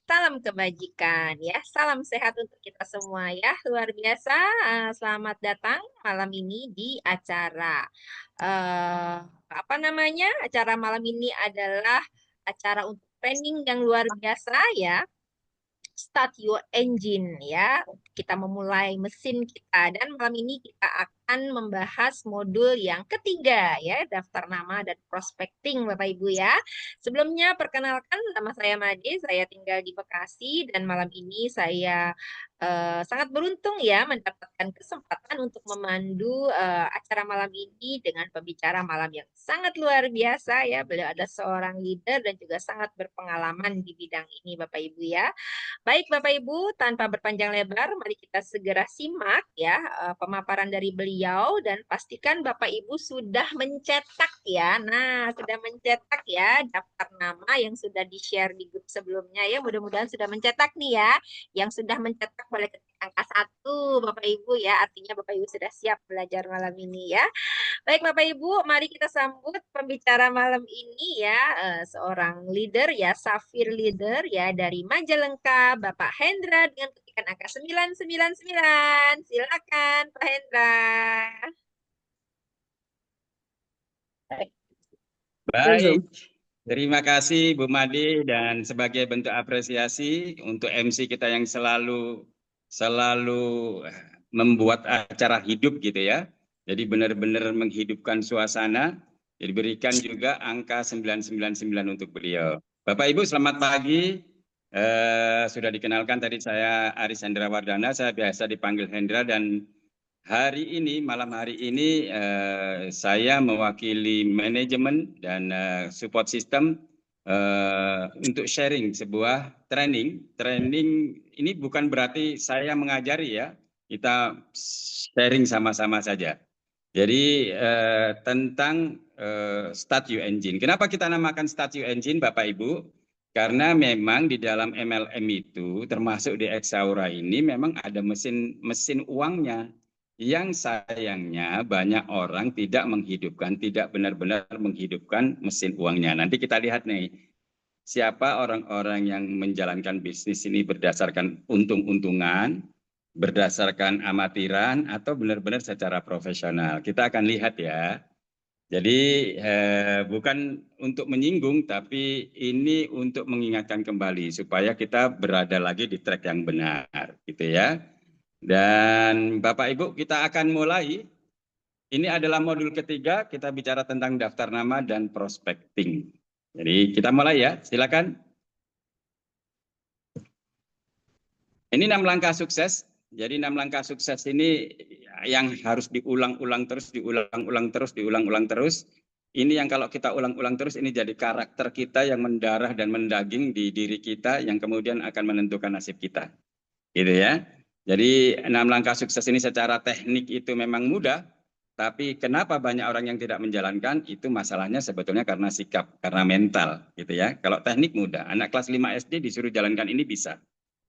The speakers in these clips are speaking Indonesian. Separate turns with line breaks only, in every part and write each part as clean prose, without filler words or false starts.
Salam kebajikan ya, salam sehat untuk kita semua ya. Luar biasa, selamat datang malam ini di acara apa namanya? Acara malam ini adalah acara untuk training yang luar biasa ya. Start your engine ya. Kita memulai mesin kita dan malam ini kita akan membahas modul yang ketiga ya, daftar nama dan prospecting Bapak Ibu ya. Sebelumnya perkenalkan, nama saya Made, saya tinggal di Bekasi dan malam ini saya sangat beruntung ya mendapatkan kesempatan untuk memandu acara malam ini dengan pembicara malam yang sangat luar biasa ya. Beliau ada seorang leader dan juga sangat berpengalaman di bidang ini Bapak Ibu ya. Baik Bapak Ibu, tanpa berpanjang lebar, mari kita segera simak ya pemaparan dari beliau dan pastikan Bapak Ibu sudah mencetak ya. Nah, sudah mencetak ya daftar nama yang sudah di-share di grup sebelumnya ya. Mudah-mudahan sudah mencetak nih ya. Yang sudah mencetak boleh ketik angka 1 Bapak Ibu ya. Artinya Bapak Ibu sudah siap belajar malam ini ya. Baik Bapak Ibu, mari kita sambut pembicara malam ini ya, seorang leader ya, Safir leader ya dari Majalengka, Bapak Hendra dengan ketikan angka 999. Silakan Pak Hendra.
Baik, terima kasih Bu Made dan sebagai bentuk apresiasi untuk MC kita yang selalu membuat acara hidup gitu ya. Jadi benar-benar menghidupkan suasana. Jadi berikan juga angka 999 untuk beliau. Bapak Ibu selamat pagi. Sudah dikenalkan tadi saya Aris Hendra Wardana, saya biasa dipanggil Hendra dan malam hari ini saya mewakili manajemen dan support system untuk sharing sebuah training. Training ini bukan berarti saya mengajari ya, kita sharing sama-sama saja. Jadi tentang Start Your Engine. Kenapa kita namakan Start Your Engine Bapak Ibu? Karena memang di dalam MLM itu termasuk di Exaura ini memang ada mesin uangnya. Yang sayangnya banyak orang tidak benar-benar menghidupkan mesin uangnya. Nanti kita lihat nih, siapa orang-orang yang menjalankan bisnis ini berdasarkan untung-untungan, berdasarkan amatiran, atau benar-benar secara profesional. Kita akan lihat ya. Jadi bukan untuk menyinggung, tapi ini untuk mengingatkan kembali supaya kita berada lagi di track yang benar, gitu ya. Dan Bapak Ibu kita akan mulai. Ini adalah modul ketiga, kita bicara tentang daftar nama dan prospecting. Jadi kita mulai ya, silakan. Ini 6 langkah sukses. Jadi 6 langkah sukses ini yang harus diulang-ulang terus. Ini yang kalau kita ulang-ulang terus ini jadi karakter kita yang mendarah dan mendaging di diri kita yang kemudian akan menentukan nasib kita. Gitu ya. Jadi 6 langkah sukses ini secara teknik itu memang mudah, tapi kenapa banyak orang yang tidak menjalankan? Itu masalahnya sebetulnya karena sikap, karena mental, gitu ya. Kalau teknik mudah, anak kelas 5 SD disuruh jalankan ini bisa.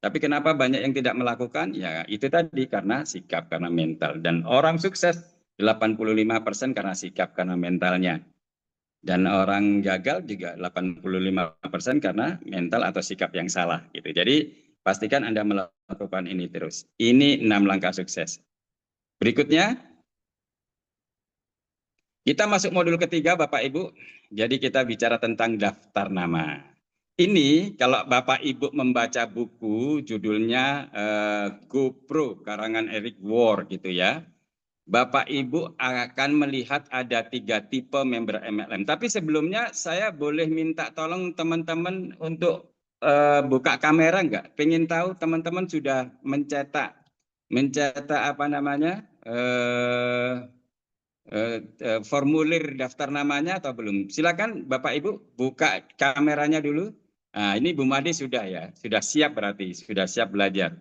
Tapi kenapa banyak yang tidak melakukan? Ya itu tadi karena sikap, karena mental. Dan orang sukses 85% karena sikap, karena mentalnya. Dan orang gagal juga 85% karena mental atau sikap yang salah, gitu. Jadi pastikan Anda melakukan ini terus. Ini 6 langkah sukses. Berikutnya, kita masuk modul ketiga Bapak Ibu. Jadi kita bicara tentang daftar nama. Ini kalau Bapak Ibu membaca buku judulnya GoPro karangan Eric Ward gitu ya. Bapak Ibu akan melihat ada 3 tipe member MLM. Tapi sebelumnya saya boleh minta tolong teman-teman untuk buka kamera enggak? Pengen tahu teman-teman sudah mencetak apa namanya formulir daftar namanya atau belum? Silakan Bapak Ibu buka kameranya dulu. Nah, ini Bu Made sudah ya, sudah siap berarti, sudah siap belajar.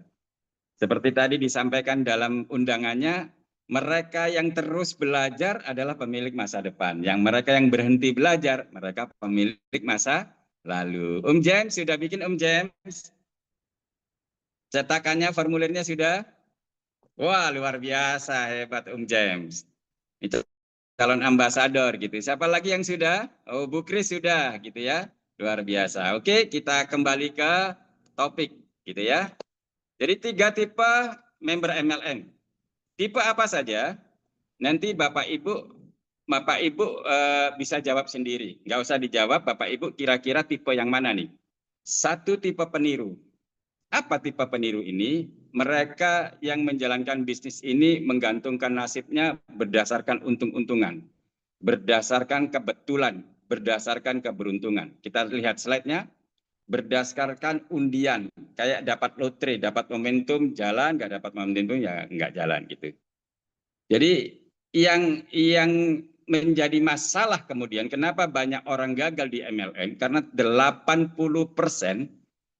Seperti tadi disampaikan dalam undangannya, mereka yang terus belajar adalah pemilik masa depan. Yang mereka yang berhenti belajar, mereka pemilik masa lalu. James sudah bikin James? Cetakannya, formulirnya sudah? Wah, luar biasa, hebat James. Itu calon ambasador gitu. Siapa lagi yang sudah? Oh, Bu Kris sudah gitu ya. luar biasa. Oke, kita kembali ke topik, gitu ya. Jadi 3 tipe member MLM. Tipe apa saja? Nanti Bapak Ibu bisa jawab sendiri. Nggak usah dijawab, Bapak Ibu kira-kira tipe yang mana nih? Satu, tipe peniru. Apa tipe peniru ini? Mereka yang menjalankan bisnis ini menggantungkan nasibnya berdasarkan untung-untungan, berdasarkan kebetulan, berdasarkan keberuntungan. Kita lihat slide-nya. Berdasarkan undian, kayak dapat lotre, dapat momentum jalan, nggak dapat momentum ya nggak jalan gitu. Jadi yang menjadi masalah kemudian kenapa banyak orang gagal di MLM karena 80%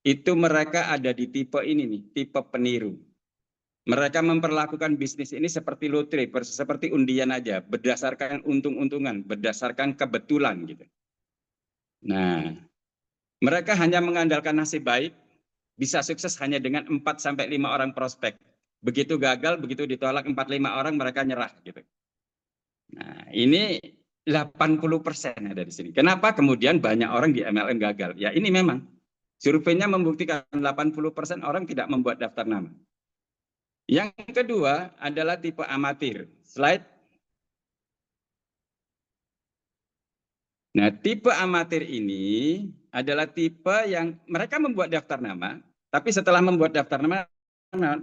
itu mereka ada di tipe ini nih, tipe peniru. Mereka memperlakukan bisnis ini seperti lotre, seperti undian aja, berdasarkan untung-untungan, berdasarkan kebetulan gitu. Nah, mereka hanya mengandalkan nasib baik, bisa sukses hanya dengan 4 sampai 5 orang prospek. Begitu gagal, begitu ditolak 4-5 orang mereka nyerah gitu. Nah, ini 80% ada di sini. Kenapa kemudian banyak orang di MLM gagal? Ya ini memang surveinya membuktikan 80% orang tidak membuat daftar nama. Yang kedua adalah tipe amatir. Slide. Nah, tipe amatir ini adalah tipe yang mereka membuat daftar nama, tapi setelah membuat daftar nama,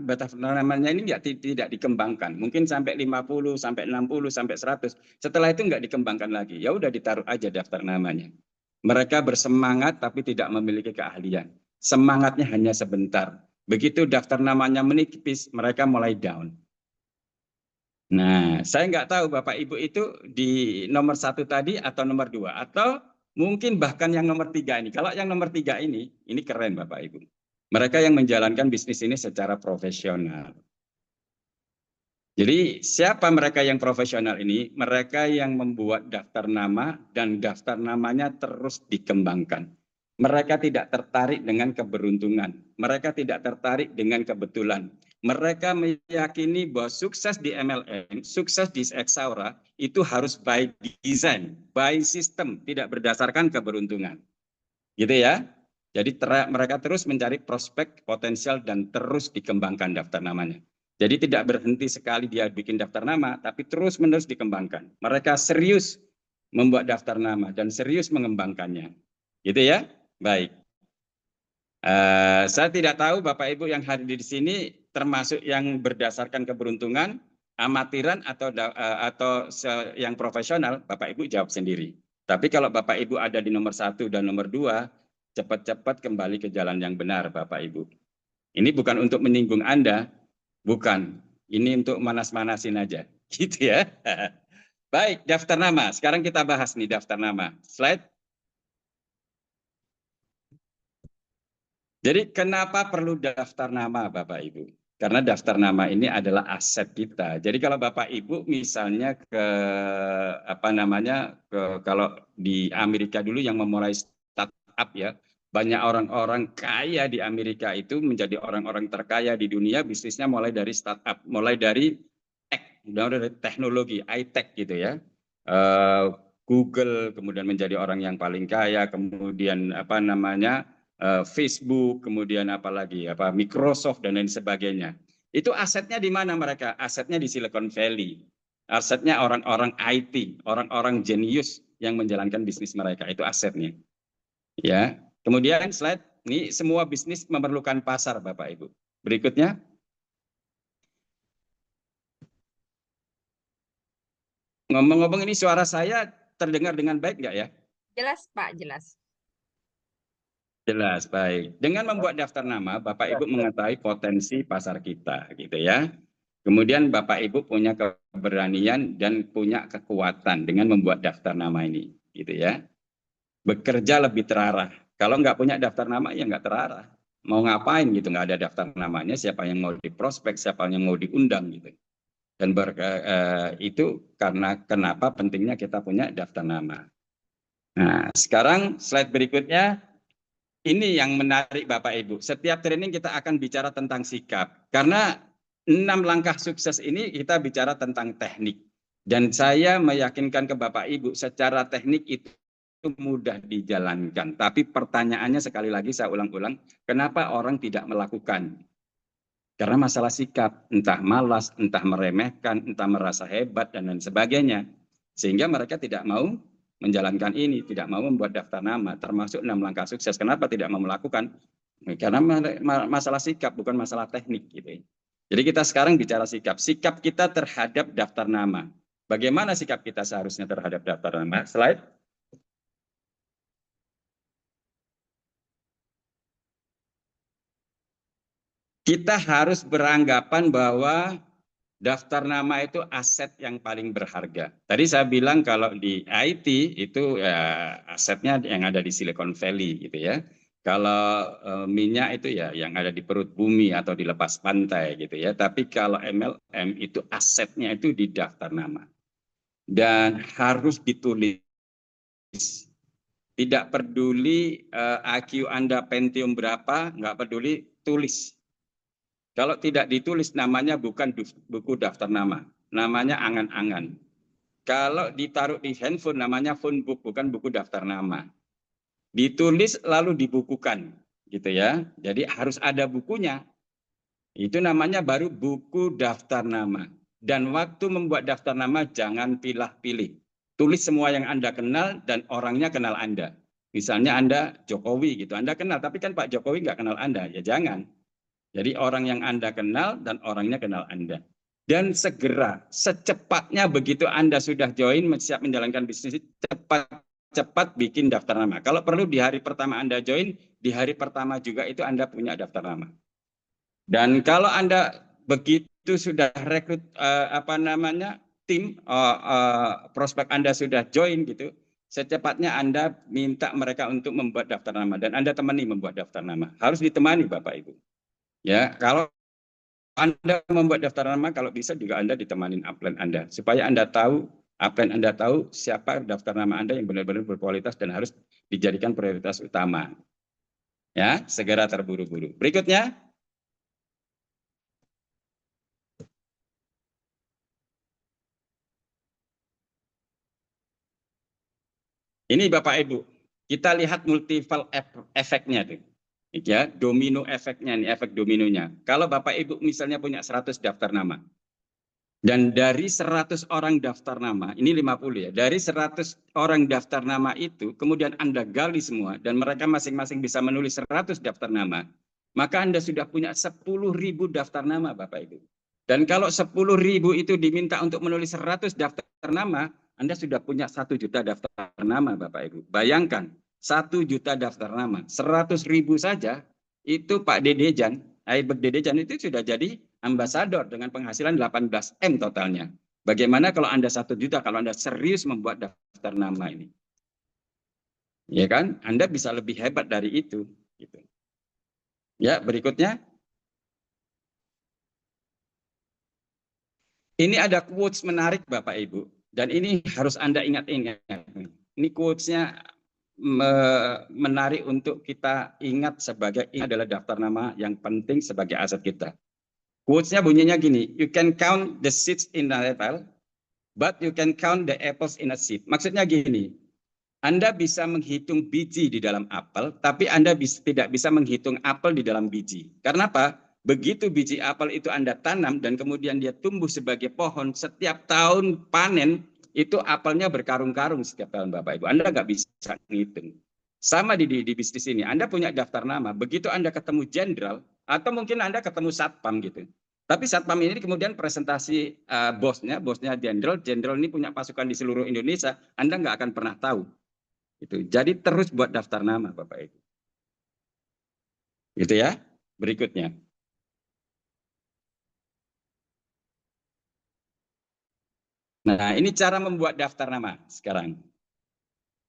daftar namanya ini tidak dikembangkan. Mungkin sampai 50, sampai 60, sampai 100. Setelah itu nggak dikembangkan lagi. Ya udah ditaruh aja daftar namanya. Mereka bersemangat tapi tidak memiliki keahlian. Semangatnya hanya sebentar. Begitu daftar namanya menipis, mereka mulai down. Nah, saya nggak tahu Bapak Ibu itu di nomor 1 tadi atau nomor 2 atau mungkin bahkan yang nomor 3 ini. Kalau yang nomor 3 ini keren Bapak Ibu. Mereka yang menjalankan bisnis ini secara profesional. Jadi siapa mereka yang profesional ini? Mereka yang membuat daftar nama dan daftar namanya terus dikembangkan. Mereka tidak tertarik dengan keberuntungan. Mereka tidak tertarik dengan kebetulan. Mereka meyakini bahwa sukses di MLM, sukses di Exaura itu harus by design, by system, tidak berdasarkan keberuntungan. Gitu ya. Jadi mereka terus mencari prospek potensial dan terus dikembangkan daftar namanya. Jadi tidak berhenti sekali dia bikin daftar nama, tapi terus-menerus dikembangkan. Mereka serius membuat daftar nama dan serius mengembangkannya. Gitu ya. Baik. Saya tidak tahu Bapak Ibu yang hadir di sini termasuk yang berdasarkan keberuntungan, amatiran atau yang profesional, Bapak Ibu jawab sendiri. Tapi kalau Bapak Ibu ada di nomor 1 dan nomor 2, cepat-cepat kembali ke jalan yang benar Bapak Ibu. Ini bukan untuk menyinggung Anda, bukan. Ini untuk manas-manasin aja. Gitu ya. Baik, daftar nama. Sekarang kita bahas nih daftar nama. Slide. Jadi kenapa perlu daftar nama Bapak Ibu? Karena daftar nama ini adalah aset kita. Jadi kalau Bapak Ibu misalnya kalau di Amerika dulu yang memulai startup ya, banyak orang-orang kaya di Amerika itu menjadi orang-orang terkaya di dunia, bisnisnya mulai dari startup, mulai dari teknologi, high-tech gitu ya. Google kemudian menjadi orang yang paling kaya, kemudian Facebook, kemudian apalagi Microsoft dan lain sebagainya. Itu asetnya di mana mereka? Asetnya di Silicon Valley. Asetnya orang-orang IT, orang-orang jenius yang menjalankan bisnis mereka. Itu asetnya. Ya. Kemudian slide ini semua bisnis memerlukan pasar Bapak Ibu. Berikutnya. Ngomong-ngomong ini suara saya terdengar dengan baik nggak ya?
Jelas, Pak, jelas.
Jelas, baik. Dengan membuat daftar nama, Bapak Ibu mengetahui potensi pasar kita, gitu ya. Kemudian Bapak Ibu punya keberanian dan punya kekuatan dengan membuat daftar nama ini, gitu ya. Bekerja lebih terarah. Kalau nggak punya daftar nama, ya nggak terarah. Mau ngapain gitu, nggak ada daftar namanya, siapa yang mau diprospek, siapa yang mau diundang, gitu. Dan itu karena kenapa pentingnya kita punya daftar nama. Nah, sekarang slide berikutnya. Ini yang menarik Bapak Ibu. Setiap training kita akan bicara tentang sikap. Karena 6 langkah sukses ini kita bicara tentang teknik. Dan saya meyakinkan ke Bapak Ibu secara teknik itu mudah dijalankan. Tapi pertanyaannya sekali lagi saya ulang-ulang, kenapa orang tidak melakukan? Karena masalah sikap, entah malas, entah meremehkan, entah merasa hebat, dan lain sebagainya. Sehingga mereka tidak mau menjalankan ini, tidak mau membuat daftar nama, termasuk 6 langkah sukses. Kenapa tidak mau melakukan? Karena masalah sikap, bukan masalah teknik. Gitu. Jadi kita sekarang bicara sikap. Sikap kita terhadap daftar nama. Bagaimana sikap kita seharusnya terhadap daftar nama? Slide. Kita harus beranggapan bahwa daftar nama itu aset yang paling berharga. Tadi saya bilang kalau di IT itu ya, asetnya yang ada di Silicon Valley gitu ya. Kalau minyak itu ya yang ada di perut bumi atau di lepas pantai gitu ya. Tapi kalau MLM itu asetnya itu di daftar nama. Dan harus ditulis. Tidak peduli IQ Anda Pentium berapa, nggak peduli, tulis. Kalau tidak ditulis namanya bukan buku daftar nama, namanya angan-angan. Kalau ditaruh di handphone namanya phone book, bukan buku daftar nama. Ditulis lalu dibukukan, gitu ya. Jadi harus ada bukunya. Itu namanya baru buku daftar nama. Dan waktu membuat daftar nama jangan pilih-pilih. Tulis semua yang Anda kenal dan orangnya kenal Anda. Misalnya Anda Jokowi gitu, Anda kenal, tapi kan Pak Jokowi nggak kenal Anda, ya jangan. Jadi orang yang Anda kenal dan orangnya kenal Anda. Dan segera, secepatnya begitu Anda sudah join, siap menjalankan bisnis, cepat bikin daftar nama. Kalau perlu di hari pertama Anda join, di hari pertama juga itu Anda punya daftar nama. Dan kalau Anda begitu sudah rekrut tim prospek Anda sudah join gitu, secepatnya Anda minta mereka untuk membuat daftar nama dan Anda temani membuat daftar nama. Harus ditemani Bapak Ibu. Ya, kalau Anda membuat daftar nama, kalau bisa juga Anda ditemanin upline Anda supaya Anda tahu upline Anda tahu siapa daftar nama Anda yang benar-benar berkualitas dan harus dijadikan prioritas utama. Ya, segera terburu-buru. Berikutnya. Ini Bapak Ibu, kita lihat multiple efeknya tuh. Ya, domino efeknya nih, efek dominonya. Kalau Bapak Ibu misalnya punya 100 daftar nama. Dan dari 100 orang daftar nama, ini 50 ya. Dari 100 orang daftar nama itu, kemudian Anda gali semua dan mereka masing-masing bisa menulis 100 daftar nama, maka Anda sudah punya 10.000 daftar nama Bapak Ibu. Dan kalau 10.000 itu diminta untuk menulis 100 daftar nama, Anda sudah punya 1 juta daftar nama Bapak Ibu. Bayangkan, 1 juta daftar nama, 100.000 saja, itu Pak Dedejan, Aibek Dedejan itu sudah jadi ambasador dengan penghasilan 18 M totalnya. Bagaimana kalau Anda 1 juta, kalau Anda serius membuat daftar nama ini? Ya kan, Anda bisa lebih hebat dari itu. Gitu. Ya, berikutnya. Ini ada quotes menarik Bapak Ibu. Dan ini harus Anda ingat-ingat. Ini quotes-nya menarik untuk kita ingat sebagai ini adalah daftar nama yang penting sebagai aset kita. Quotes-nya bunyinya gini, you can count the seeds in the apple, but you can count the apples in a seed. Maksudnya gini, Anda bisa menghitung biji di dalam apel, tapi Anda tidak bisa menghitung apel di dalam biji. Karena apa? Begitu biji apel itu Anda tanam dan kemudian dia tumbuh sebagai pohon, setiap tahun panen, itu apelnya berkarung-karung setiap tahun Bapak Ibu. Anda nggak bisa menghitung. Sama di bisnis ini, Anda punya daftar nama, begitu Anda ketemu jenderal, atau mungkin Anda ketemu satpam gitu. Tapi satpam ini kemudian presentasi bosnya jenderal ini punya pasukan di seluruh Indonesia, Anda nggak akan pernah tahu. Itu. Jadi terus buat daftar nama Bapak Ibu. Gitu ya. Berikutnya. Nah, ini cara membuat daftar nama sekarang.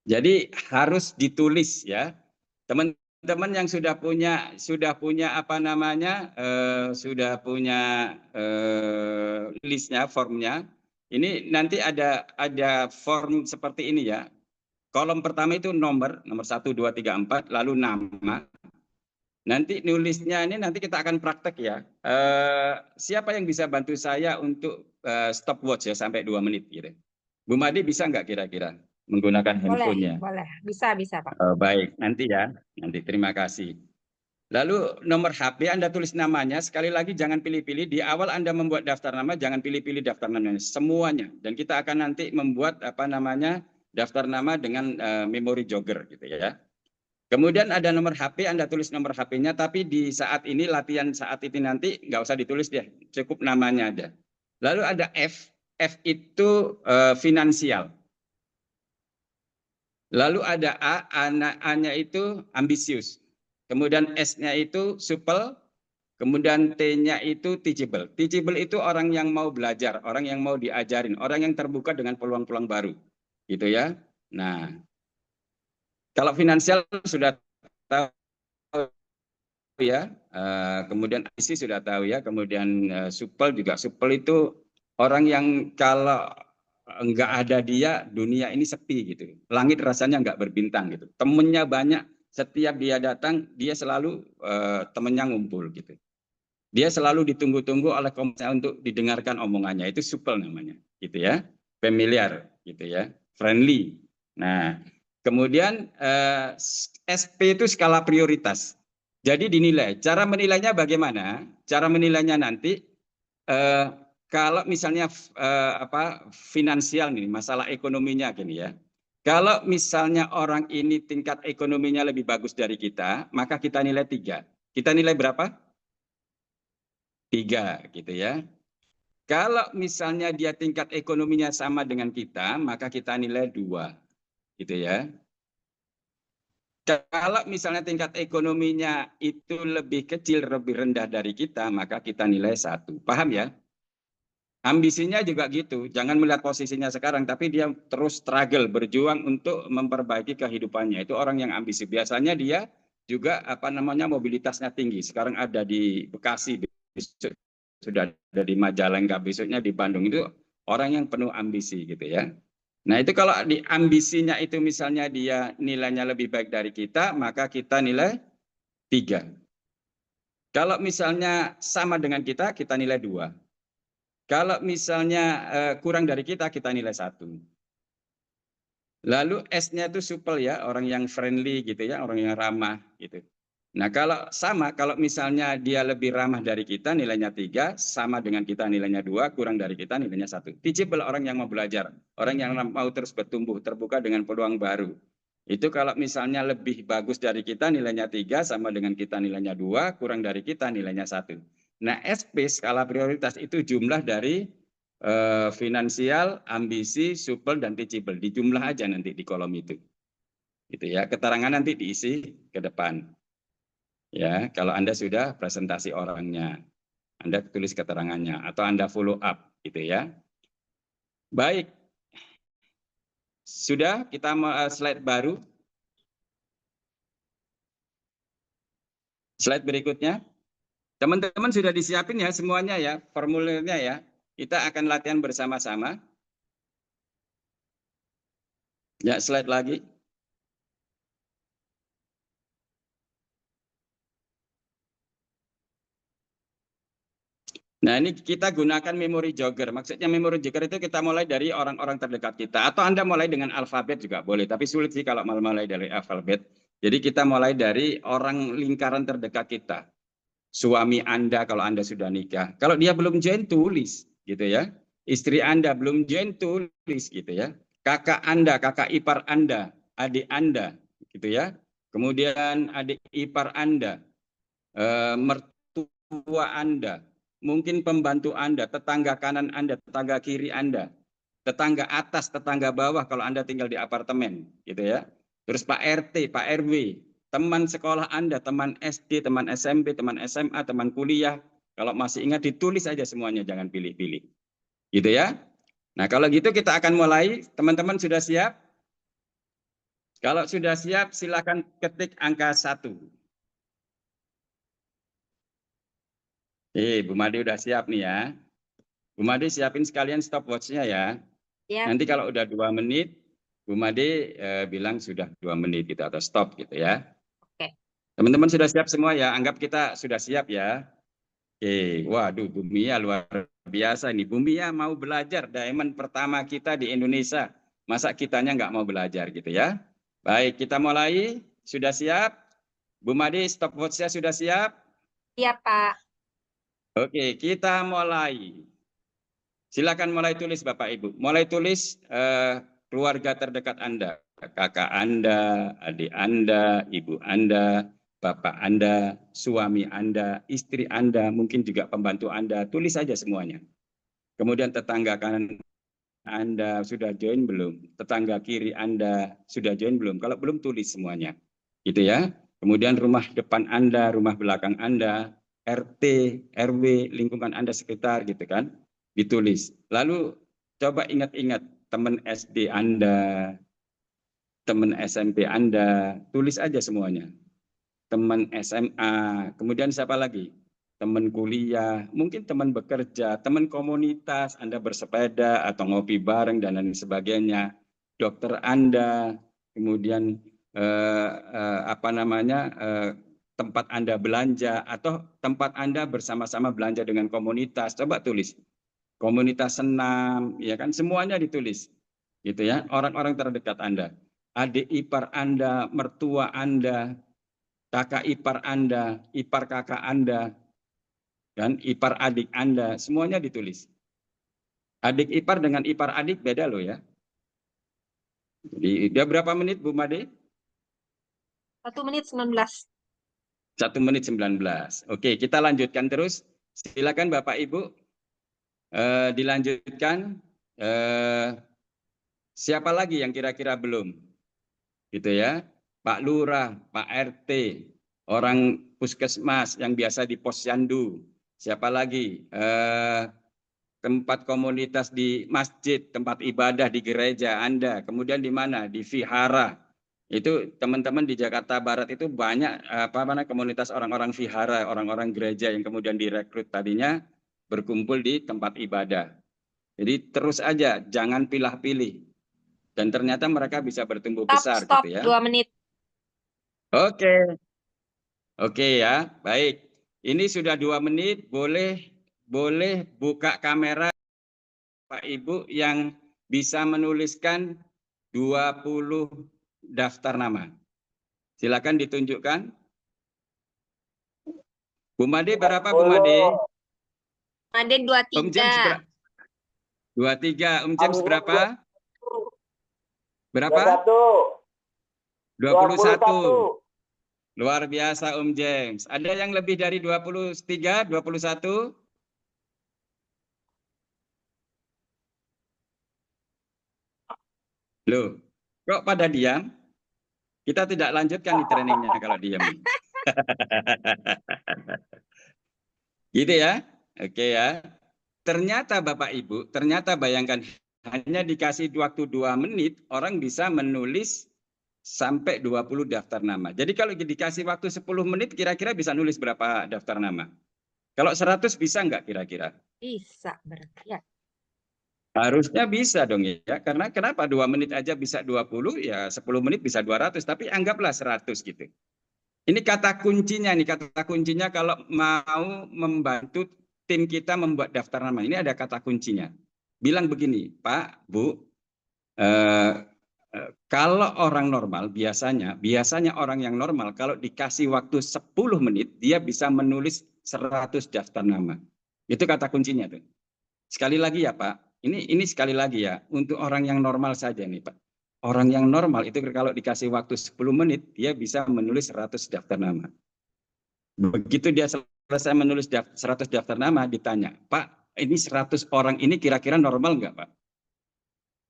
Jadi harus ditulis ya. Teman-teman yang sudah punya apa namanya? Sudah punya listnya, formnya. Ini nanti ada form seperti ini ya. Kolom pertama itu nomor 1 2 3 4 lalu nama. Nanti nulisnya ini nanti kita akan praktek ya. Siapa yang bisa bantu saya untuk stopwatch ya sampai 2 menit gitu. Bu Made bisa nggak kira-kira? menggunakan
Boleh,
handphonenya.
boleh. Bisa, Pak.
Baik, nanti ya. Nanti terima kasih. Lalu nomor HP Anda tulis namanya, sekali lagi jangan pilih-pilih. Di awal Anda membuat daftar nama, jangan pilih-pilih daftar namanya, semuanya. Dan kita akan nanti membuat daftar nama dengan memori jogger gitu ya. Kemudian ada nomor HP, Anda tulis nomor HP-nya, tapi di saat ini, latihan saat ini nanti, nggak usah ditulis deh, cukup namanya aja. Lalu ada F, F itu finansial. Lalu ada A, A-nya itu ambisius. Kemudian S-nya itu supel, kemudian T-nya itu teachable. Teachable itu orang yang mau belajar, orang yang mau diajarin, orang yang terbuka dengan peluang-peluang baru. Gitu ya. Nah, kalau finansial sudah tahu ya, kemudian isi sudah tahu ya, kemudian supel juga. Supel itu orang yang kalau enggak ada dia, dunia ini sepi gitu. Langit rasanya enggak berbintang gitu. Temennya banyak, setiap dia datang, dia selalu temennya ngumpul gitu. Dia selalu ditunggu-tunggu oleh komunitas untuk didengarkan omongannya. Itu supel namanya, gitu ya. Familiar, gitu ya. Friendly. Nah, kemudian SP itu skala prioritas. Jadi dinilai. Cara menilainya bagaimana? Cara menilainya nanti kalau misalnya finansial nih, masalah ekonominya gini ya. Kalau misalnya orang ini tingkat ekonominya lebih bagus dari kita, maka kita nilai 3. Kita nilai berapa? 3 gitu ya. Kalau misalnya dia tingkat ekonominya sama dengan kita, maka kita nilai 2 gitu ya. Kalau misalnya tingkat ekonominya itu lebih kecil, lebih rendah dari kita, maka kita nilai 1. Paham ya? Ambisinya juga gitu. Jangan melihat posisinya sekarang, tapi dia terus struggle, berjuang untuk memperbaiki kehidupannya. Itu orang yang ambisi. Biasanya dia juga mobilitasnya tinggi. Sekarang ada di Bekasi, besok sudah ada di Majalengka, besoknya di Bandung. Itu orang yang penuh ambisi gitu ya. Nah itu kalau di ambisinya itu misalnya dia nilainya lebih baik dari kita, maka kita nilai 3. Kalau misalnya sama dengan kita nilai 2. Kalau misalnya kurang dari kita nilai 1. Lalu S-nya itu supel ya, orang yang friendly gitu ya, orang yang ramah gitu. Nah kalau sama, kalau misalnya dia lebih ramah dari kita nilainya 3, sama dengan kita nilainya 2, kurang dari kita nilainya 1. Teachable, orang yang mau belajar, orang yang mau terus bertumbuh, terbuka dengan peluang baru. Itu kalau misalnya lebih bagus dari kita nilainya 3, sama dengan kita nilainya 2, kurang dari kita nilainya 1. Nah SP, skala prioritas itu jumlah dari finansial, ambisi, supel, dan teachable. Dijumlah aja nanti di kolom itu. Gitu ya. Keterangan nanti diisi ke depan. Ya, kalau Anda sudah presentasi orangnya, Anda tulis keterangannya atau Anda follow up gitu ya. Baik. Sudah kita slide baru. Slide berikutnya. Teman-teman sudah disiapin ya semuanya ya, formulirnya ya. Kita akan latihan bersama-sama. Ya, slide lagi. Nah, ini kita gunakan memori jogger. Maksudnya memori jogger itu kita mulai dari orang-orang terdekat kita. Atau Anda mulai dengan alfabet juga boleh. Tapi sulit sih kalau mulai dari alfabet. Jadi kita mulai dari orang lingkaran terdekat kita. Suami Anda kalau Anda sudah nikah. Kalau dia belum join, tulis. Gitu ya. Istri Anda belum join, tulis gitu ya. Kakak Anda, kakak ipar Anda, adik Anda. Gitu ya. Kemudian adik ipar Anda, mertua Anda, mungkin pembantu Anda, tetangga kanan Anda, tetangga kiri Anda, tetangga atas, tetangga bawah kalau Anda tinggal di apartemen, gitu ya. Terus Pak RT, Pak RW, teman sekolah Anda, teman SD, teman SMP, teman SMA, teman kuliah. Kalau masih ingat ditulis aja semuanya, jangan pilih-pilih. Gitu ya. Nah, kalau gitu kita akan mulai. Teman-teman sudah siap? Kalau sudah siap, silakan ketik angka 1. Bu Made udah siap nih ya. Bu Made siapin sekalian stopwatch-nya ya.
Ya.
Nanti kalau udah 2 menit, Bu Made bilang sudah 2 menit gitu atau stop gitu ya.
Oke.
Teman-teman sudah siap semua ya? Anggap kita sudah siap ya. Oke, waduh Bu Mia luar biasa nih. Bu Mia mau belajar diamond pertama kita di Indonesia. Masa kitanya nggak mau belajar gitu ya. Baik, kita mulai. Sudah siap? Bu Made, stopwatch-nya sudah siap?
Iya, Pak.
Oke, kita mulai. Silakan mulai tulis Bapak Ibu. Mulai tulis keluarga terdekat Anda. Kakak Anda, adik Anda, ibu Anda, bapak Anda, suami Anda, istri Anda, mungkin juga pembantu Anda. Tulis saja semuanya. Kemudian tetangga kanan Anda sudah join belum? Tetangga kiri Anda sudah join belum? Kalau belum tulis semuanya. Gitu ya. Kemudian rumah depan Anda, rumah belakang Anda, RT, RW, lingkungan Anda sekitar gitu kan. Ditulis. Lalu coba ingat-ingat teman SD Anda, teman SMP Anda, tulis aja semuanya. Teman SMA, kemudian siapa lagi? Teman kuliah, mungkin teman bekerja, teman komunitas, Anda bersepeda atau ngopi bareng dan lain sebagainya. Dokter Anda, kemudian apa namanya tempat Anda belanja atau tempat Anda bersama-sama belanja dengan komunitas. Coba tulis komunitas senam, ya kan semuanya ditulis, gitu ya. Orang-orang terdekat Anda, adik ipar Anda, mertua Anda, kakak ipar Anda, ipar kakak Anda, dan ipar adik Anda, semuanya ditulis. Adik ipar dengan ipar adik beda loh ya. Jadi, dia berapa menit Bu Made?
1 menit 19.
1 menit 19. Oke, kita lanjutkan terus. Silakan Bapak Ibu dilanjutkan. Siapa lagi yang kira-kira belum? Gitu ya. Pak Lurah, Pak RT, orang puskesmas yang biasa di posyandu. Siapa lagi? Tempat komunitas di masjid, tempat ibadah di gereja Anda, kemudian di mana? Di vihara. Itu teman-teman di Jakarta Barat itu banyak apa mana komunitas orang-orang vihara, orang-orang gereja yang kemudian direkrut tadinya berkumpul di tempat ibadah. Jadi terus aja, jangan pilih-pilih. Dan ternyata mereka bisa bertumbuh
Stop,
besar
stop.
gitu ya.
2 menit.
Oke, oke ya, baik. Ini sudah 2 menit, boleh buka kamera Pak Ibu yang bisa menuliskan 20 daftar nama. Silakan ditunjukkan. Bu Made berapa Bu Made?
Ada
Om James
23.
23. Om James berapa? Berapa?
21.
21. Luar biasa Om James. Ada yang lebih dari 23, 21? Loh, kok pada diam? Kita tidak lanjutkan nih trainingnya kalau diam nih. Gitu ya. Oke ya. Ternyata Bapak Ibu, ternyata bayangkan hanya dikasih waktu 2 menit, orang bisa menulis sampai 20 daftar nama. Jadi kalau dikasih waktu 10 menit, kira-kira bisa nulis berapa daftar nama? Kalau 100 bisa nggak kira-kira?
Bisa berarti ya.
Harusnya bisa dong ya. Karena kenapa 2 menit aja bisa 20, ya 10 menit bisa 200. Tapi anggaplah 100 gitu. Ini kata kuncinya nih, kata kuncinya kalau mau membantu tim kita membuat daftar nama. Ini ada kata kuncinya. Bilang begini, Pak, Bu, kalau orang normal biasanya orang yang normal kalau dikasih waktu 10 menit dia bisa menulis 100 daftar nama. Itu kata kuncinya tuh. Sekali lagi ya Pak, ini sekali lagi ya, untuk orang yang normal saja nih Pak. Orang yang normal itu kalau dikasih waktu 10 menit, dia bisa menulis 100 daftar nama. Begitu dia selesai menulis 100 daftar nama, ditanya, Pak, ini 100 orang ini kira-kira normal nggak Pak?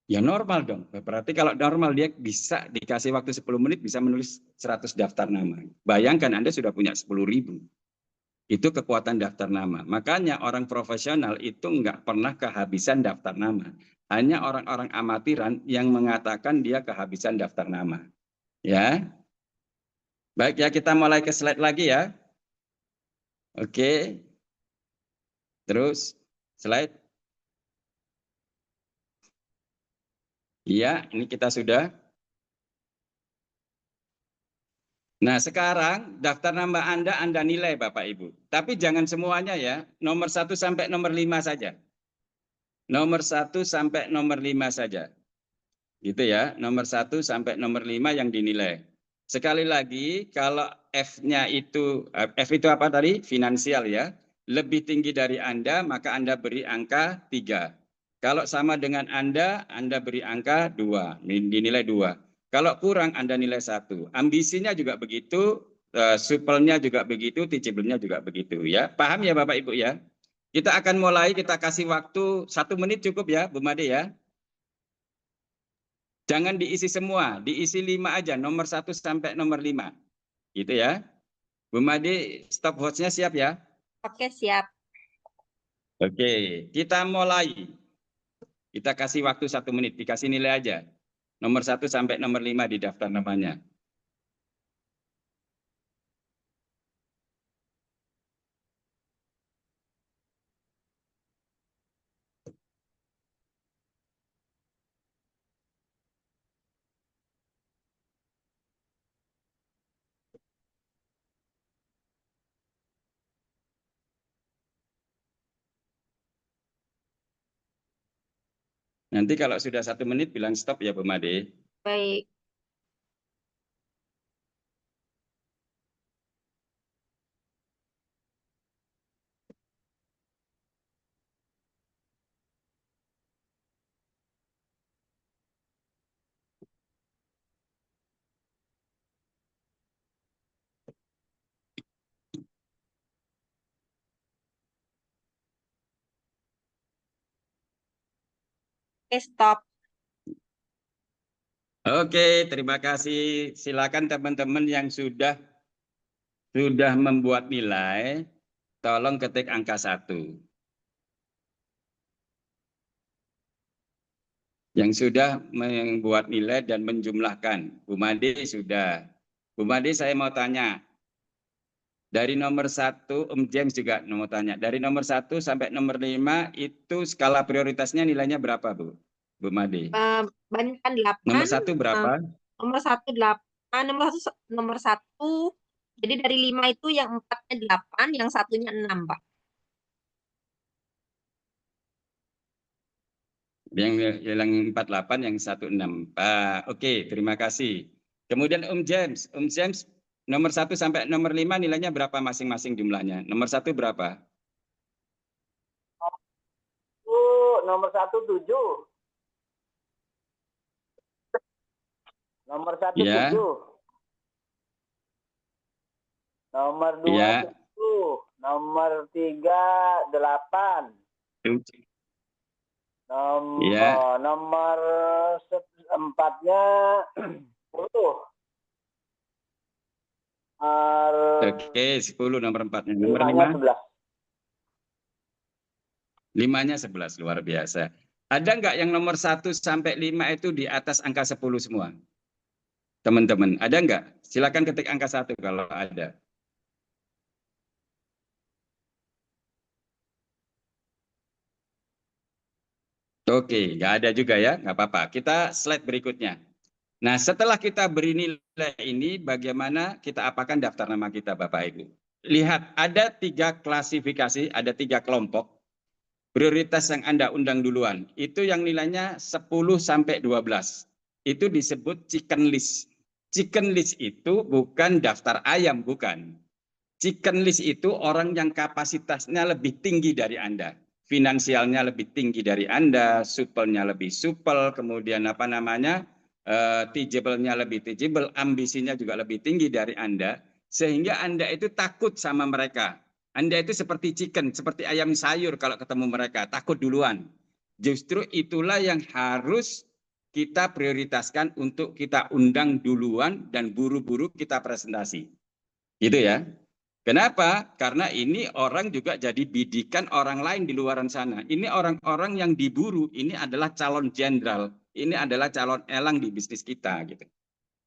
Ya normal dong. Berarti kalau normal dia bisa dikasih waktu 10 menit bisa menulis 100 daftar nama. Bayangkan Anda sudah punya 10.000. Itu kekuatan daftar nama. Makanya orang profesional itu nggak pernah kehabisan daftar nama. Hanya orang-orang amatiran yang mengatakan dia kehabisan daftar nama. Ya, baik ya kita mulai ke slide lagi ya. Oke, terus slide. Iya, ini kita sudah. Nah sekarang daftar nama Anda nilai Bapak Ibu. Tapi jangan semuanya ya, nomor 1 sampai nomor 5 saja. Nomor 1 sampai nomor 5 saja. Gitu ya, nomor 1 sampai nomor 5 yang dinilai. Sekali lagi, kalau F-nya itu, F itu apa tadi? Finansial ya. Lebih tinggi dari Anda, maka Anda beri angka 3. Kalau sama dengan Anda beri angka 2, dinilai 2. Kalau kurang, Anda nilai 1. Ambisinya juga begitu, supelnya juga begitu, teachable-nya juga begitu ya. Paham ya Bapak Ibu ya? Kita akan mulai, kita kasih waktu 1 menit cukup ya Bu Made ya. Jangan diisi semua, diisi 5 aja, nomor 1 sampai nomor 5. Gitu ya. Bu Made, stop watch-nya siap ya?
Oke, siap.
Oke, kita mulai. Kita kasih waktu 1 menit, dikasih nilai aja. Nomor 1 sampai nomor 5 di daftar namanya. Nanti kalau sudah 1 menit bilang stop ya Bu Made.
Baik. Oke, stop.
Oke, terima kasih. Silakan teman-teman yang sudah membuat nilai, tolong ketik angka 1. Yang sudah membuat nilai dan menjumlahkan. Bu Made sudah. Bu Made saya mau tanya. Dari nomor 1, James juga mau tanya. Dari nomor 1 sampai nomor 5 itu skala prioritasnya nilainya berapa Bu? Bu Made.
Bandingkan
Nomor
8,
1 berapa?
nomor 1 8, nomor satu. Jadi dari 5 itu yang 4-nya 8, yang satunya 6, Pak.
Yang 48, yang 16. Oke, terima kasih. Kemudian James. James, nomor 1 sampai nomor 5 nilainya berapa masing-masing jumlahnya? Nomor 1 berapa?
Nomor 1 7. Nomor 1
Ya.
7. Nomor 2
Ya.
10. Nomor 3 8.
Ya.
Nomor 4-nya 10.
Oke, 10 nomor 4-nya. Nomor
5-nya
5?
11.
5-nya 11, luar biasa. Ada nggak yang nomor 1 sampai 5 itu di atas angka 10 semua? Teman-teman, ada nggak? Silakan ketik angka 1 kalau ada. Oke, nggak ada juga ya, nggak apa-apa. Kita slide berikutnya. Nah, setelah kita beri nilai ini, bagaimana kita apakan daftar nama kita, Bapak Ibu? Lihat, ada 3 klasifikasi, ada 3 kelompok. Prioritas yang Anda undang duluan, itu yang nilainya 10 sampai 12. Itu disebut chicken list. Chicken list itu bukan daftar ayam, bukan. Chicken list itu orang yang kapasitasnya lebih tinggi dari Anda. Finansialnya lebih tinggi dari Anda, supelnya lebih supel, kemudian apa namanya, teachable-nya lebih teachable, ambisinya juga lebih tinggi dari Anda, sehingga Anda itu takut sama mereka. Anda itu seperti chicken, seperti ayam sayur kalau ketemu mereka, takut duluan. Justru itulah yang harus kita prioritaskan untuk kita undang duluan dan buru-buru kita presentasi. Gitu ya. Kenapa? Karena ini orang juga jadi bidikan orang lain di luaran sana. Ini orang-orang yang diburu, ini adalah calon jenderal, ini adalah calon elang di bisnis kita gitu.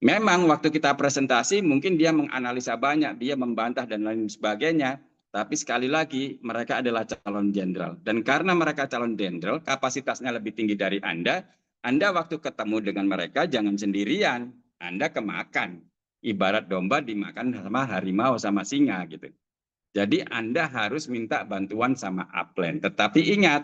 Memang waktu kita presentasi mungkin dia menganalisa banyak, dia membantah dan lain sebagainya, tapi sekali lagi mereka adalah calon jenderal. Dan karena mereka calon jenderal, kapasitasnya lebih tinggi dari Anda waktu ketemu dengan mereka jangan sendirian, Anda kemakan. Ibarat domba dimakan sama harimau sama singa gitu. Jadi Anda harus minta bantuan sama upline. Tetapi ingat,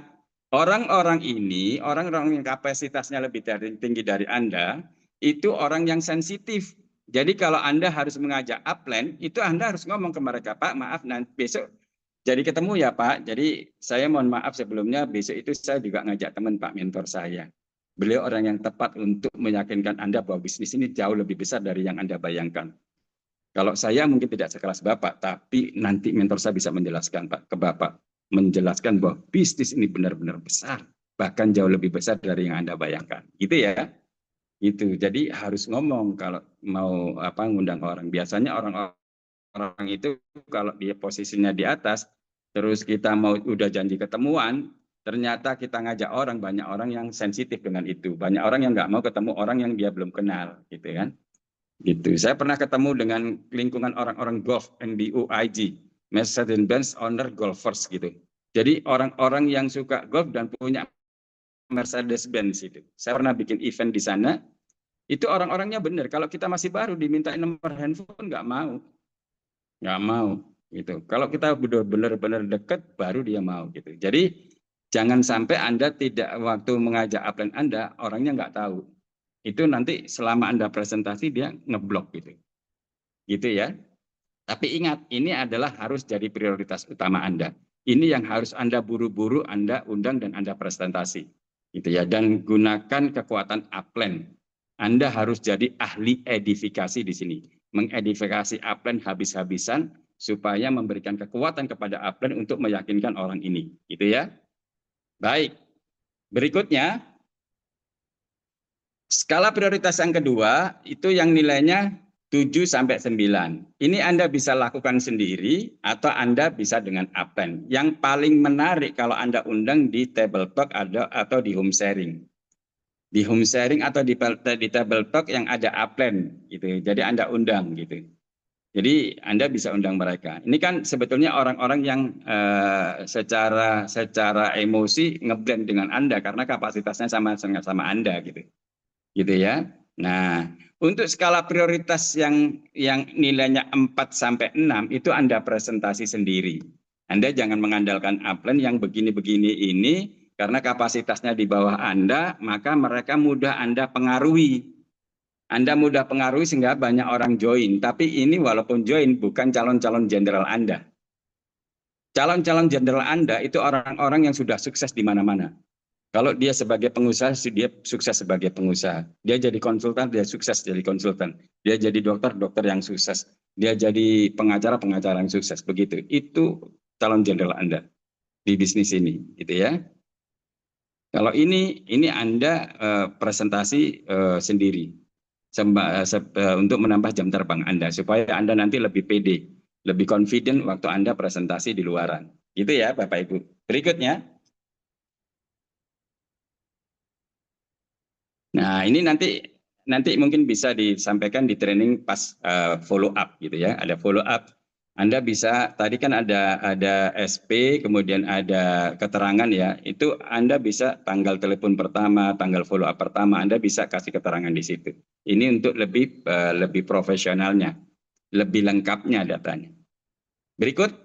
Orang-orang ini, orang-orang yang kapasitasnya lebih tinggi dari Anda, itu orang yang sensitif. Jadi kalau Anda harus mengajak upline, itu Anda harus ngomong ke mereka, Pak, maaf, nanti besok jadi ketemu ya Pak. Jadi saya mohon maaf sebelumnya, besok itu saya juga ngajak teman Pak, mentor saya. Beliau orang yang tepat untuk meyakinkan Anda bahwa bisnis ini jauh lebih besar dari yang Anda bayangkan. Kalau saya mungkin tidak sekelas Bapak, tapi nanti mentor saya bisa menjelaskan Pak ke Bapak. Menjelaskan bahwa bisnis ini benar-benar besar. Bahkan jauh lebih besar dari yang Anda bayangkan. Gitu ya. Itu. Jadi harus ngomong kalau mau ngundang orang. Biasanya orang itu kalau dia posisinya di atas, terus kita mau udah janji ketemuan, ternyata kita ngajak orang, banyak orang yang sensitif dengan itu. Banyak orang yang nggak mau ketemu orang yang dia belum kenal. Gitu kan. Gitu. Saya pernah ketemu dengan lingkungan orang-orang golf, MBUIG, Mercedes-Benz Owner Golfers gitu. Jadi orang-orang yang suka golf dan punya Mercedes-Benz itu. Saya pernah bikin event di sana, itu orang-orangnya benar. Kalau kita masih baru dimintain nomor handphone nggak mau gitu. Kalau kita benar-benar dekat, baru dia mau gitu. Jadi jangan sampai Anda tidak waktu mengajak upline Anda, orangnya nggak tahu. Itu nanti selama Anda presentasi dia ngeblok gitu. Gitu ya. Tapi ingat, ini adalah harus jadi prioritas utama Anda. Ini yang harus Anda buru-buru Anda undang dan Anda presentasi. Gitu ya. Dan gunakan kekuatan upline. Anda harus jadi ahli edifikasi di sini. Mengedifikasi upline habis-habisan supaya memberikan kekuatan kepada upline untuk meyakinkan orang ini. Gitu ya. Baik. Berikutnya, skala prioritas yang kedua itu yang nilainya 7 sampai 9. Ini Anda bisa lakukan sendiri atau Anda bisa dengan upline. Yang paling menarik kalau Anda undang di table talk atau di home sharing. Di home sharing atau di table talk yang ada upline gitu. Jadi Anda undang gitu. Jadi Anda bisa undang mereka. Ini kan sebetulnya orang-orang yang secara emosi ngeblend dengan Anda karena kapasitasnya sama Anda gitu. Gitu ya. Nah, untuk skala prioritas yang nilainya 4 sampai 6 itu Anda presentasi sendiri. Anda jangan mengandalkan upline yang begini-begini ini karena kapasitasnya di bawah Anda, maka mereka mudah Anda pengaruhi. Anda mudah pengaruhi sehingga banyak orang join, tapi ini walaupun join bukan calon-calon jenderal Anda. Calon-calon jenderal Anda itu orang-orang yang sudah sukses di mana-mana. Kalau dia sebagai pengusaha, dia sukses sebagai pengusaha. Dia jadi konsultan, dia sukses jadi konsultan. Dia jadi dokter, dokter yang sukses. Dia jadi pengacara, pengacara yang sukses. Begitu. Itu calon jenderal Anda di bisnis ini, gitu ya. Kalau ini Anda presentasi sendiri untuk menambah jam terbang Anda supaya Anda nanti lebih pede, lebih confident waktu Anda presentasi di luaran. Gitu ya, Bapak Ibu. Berikutnya. Nah, ini nanti mungkin bisa disampaikan di training pas follow up gitu ya. Ada follow up. Anda bisa tadi kan ada SP, kemudian ada keterangan ya. Itu Anda bisa tanggal telepon pertama, tanggal follow up pertama, Anda bisa kasih keterangan di situ. Ini untuk lebih profesionalnya, lebih lengkapnya datanya. Berikut.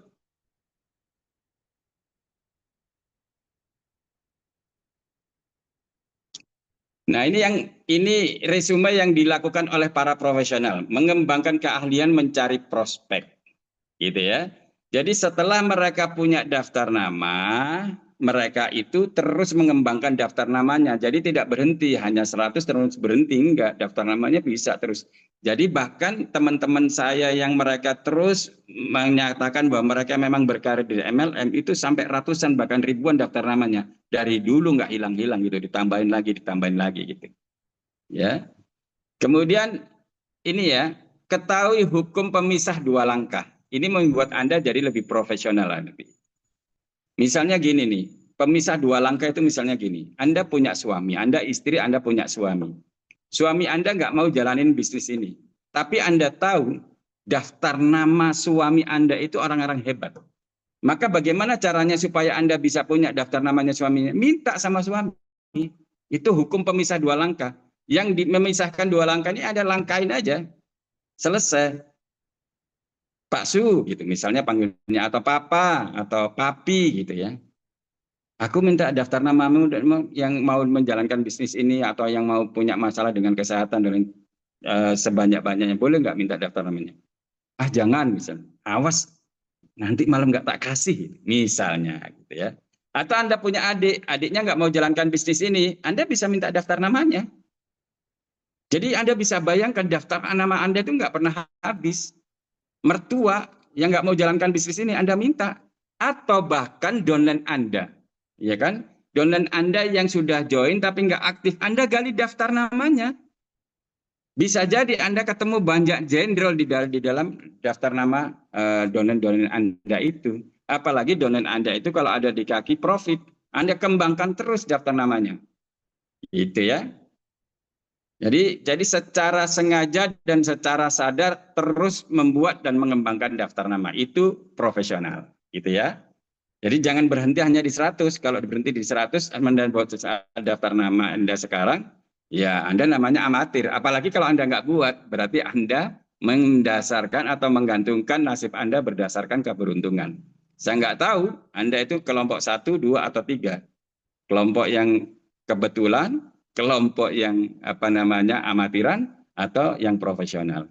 Nah, ini resume yang dilakukan oleh para profesional, mengembangkan keahlian mencari prospek. Gitu ya. Jadi setelah mereka punya daftar nama, mereka itu terus mengembangkan daftar namanya. Jadi tidak berhenti hanya 100 terus berhenti, enggak, daftar namanya bisa terus. Jadi bahkan teman-teman saya yang mereka terus menyatakan bahwa mereka memang berkarir di MLM itu sampai ratusan bahkan ribuan daftar namanya. Dari dulu nggak hilang-hilang gitu, ditambahin lagi gitu. Ya. Kemudian ini ya, ketahui hukum pemisah dua langkah. Ini membuat Anda jadi lebih profesional nanti. Misalnya gini nih, pemisah dua langkah itu misalnya gini. Anda punya suami, Anda istri, Anda punya suami. Suami Anda nggak mau jalanin bisnis ini. Tapi Anda tahu daftar nama suami Anda itu orang-orang hebat. Maka bagaimana caranya supaya Anda bisa punya daftar namanya suaminya? Minta sama suami. Itu hukum pemisah dua langkah. Yang memisahkan dua langkah ini ada langkahin aja. Selesai. Pak Su gitu misalnya panggilnya atau papa atau papi gitu ya. Aku minta daftar namamu yang mau menjalankan bisnis ini atau yang mau punya masalah dengan kesehatan dan sebanyak-banyaknya. Boleh nggak minta daftar namanya? Ah jangan, misalnya. Awas, nanti malam nggak tak kasih, misalnya. Gitu ya. Atau Anda punya adik, adiknya nggak mau jalankan bisnis ini, Anda bisa minta daftar namanya. Jadi Anda bisa bayangkan daftar nama Anda itu nggak pernah habis. Mertua yang nggak mau jalankan bisnis ini Anda minta. Atau bahkan downline Anda. Ya kan? Downline Anda yang sudah join tapi nggak aktif, Anda gali daftar namanya. Bisa jadi Anda ketemu banyak jenderal di dalam daftar nama downline Anda itu. Apalagi downline Anda itu kalau ada di kaki profit, Anda kembangkan terus daftar namanya. Itu ya. Jadi secara sengaja dan secara sadar terus membuat dan mengembangkan daftar nama itu profesional, gitu ya. Jadi jangan berhenti hanya di 100. Kalau berhenti di 100 Anda buat daftar nama Anda sekarang, ya Anda namanya amatir. Apalagi kalau Anda nggak buat, berarti Anda mendasarkan atau menggantungkan nasib Anda berdasarkan keberuntungan. Saya nggak tahu Anda itu kelompok 1, 2, atau 3. Kelompok yang kebetulan, kelompok yang amatiran, atau yang profesional.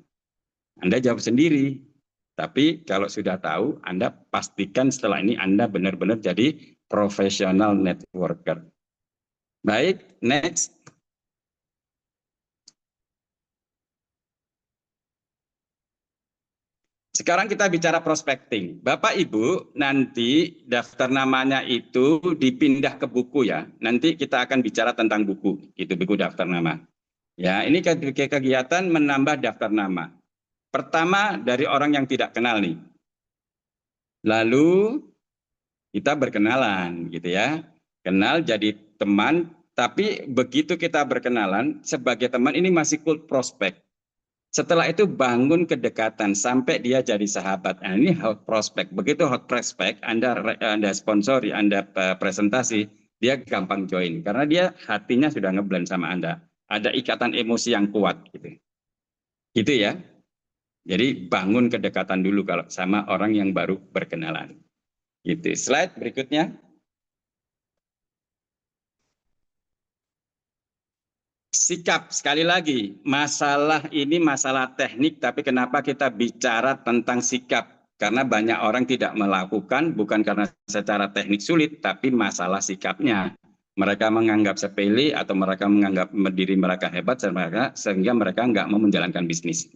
Anda jawab sendiri. Tapi kalau sudah tahu, Anda pastikan setelah ini Anda benar-benar jadi profesional networker. Baik, next. Sekarang kita bicara prospecting. Bapak Ibu, nanti daftar namanya itu dipindah ke buku ya. Nanti kita akan bicara tentang buku, itu buku daftar nama. Ya, ini kegiatan menambah daftar nama. Pertama dari orang yang tidak kenal nih. Lalu kita berkenalan gitu ya. Kenal jadi teman, tapi begitu kita berkenalan sebagai teman ini masih cold prospect. Setelah itu bangun kedekatan sampai dia jadi sahabat. Nah, ini hot prospect. Begitu hot prospect, Anda sponsori, Anda presentasi, dia gampang join karena dia hatinya sudah ngeblend sama Anda. Ada ikatan emosi yang kuat gitu. Gitu ya. Jadi bangun kedekatan dulu kalau sama orang yang baru berkenalan. Gitu. Slide berikutnya. Sikap, sekali lagi, masalah ini masalah teknik, tapi kenapa kita bicara tentang sikap? Karena banyak orang tidak melakukan, bukan karena secara teknik sulit, tapi masalah sikapnya. Mereka menganggap sepele atau mereka menganggap diri mereka hebat, sehingga mereka nggak mau menjalankan bisnis.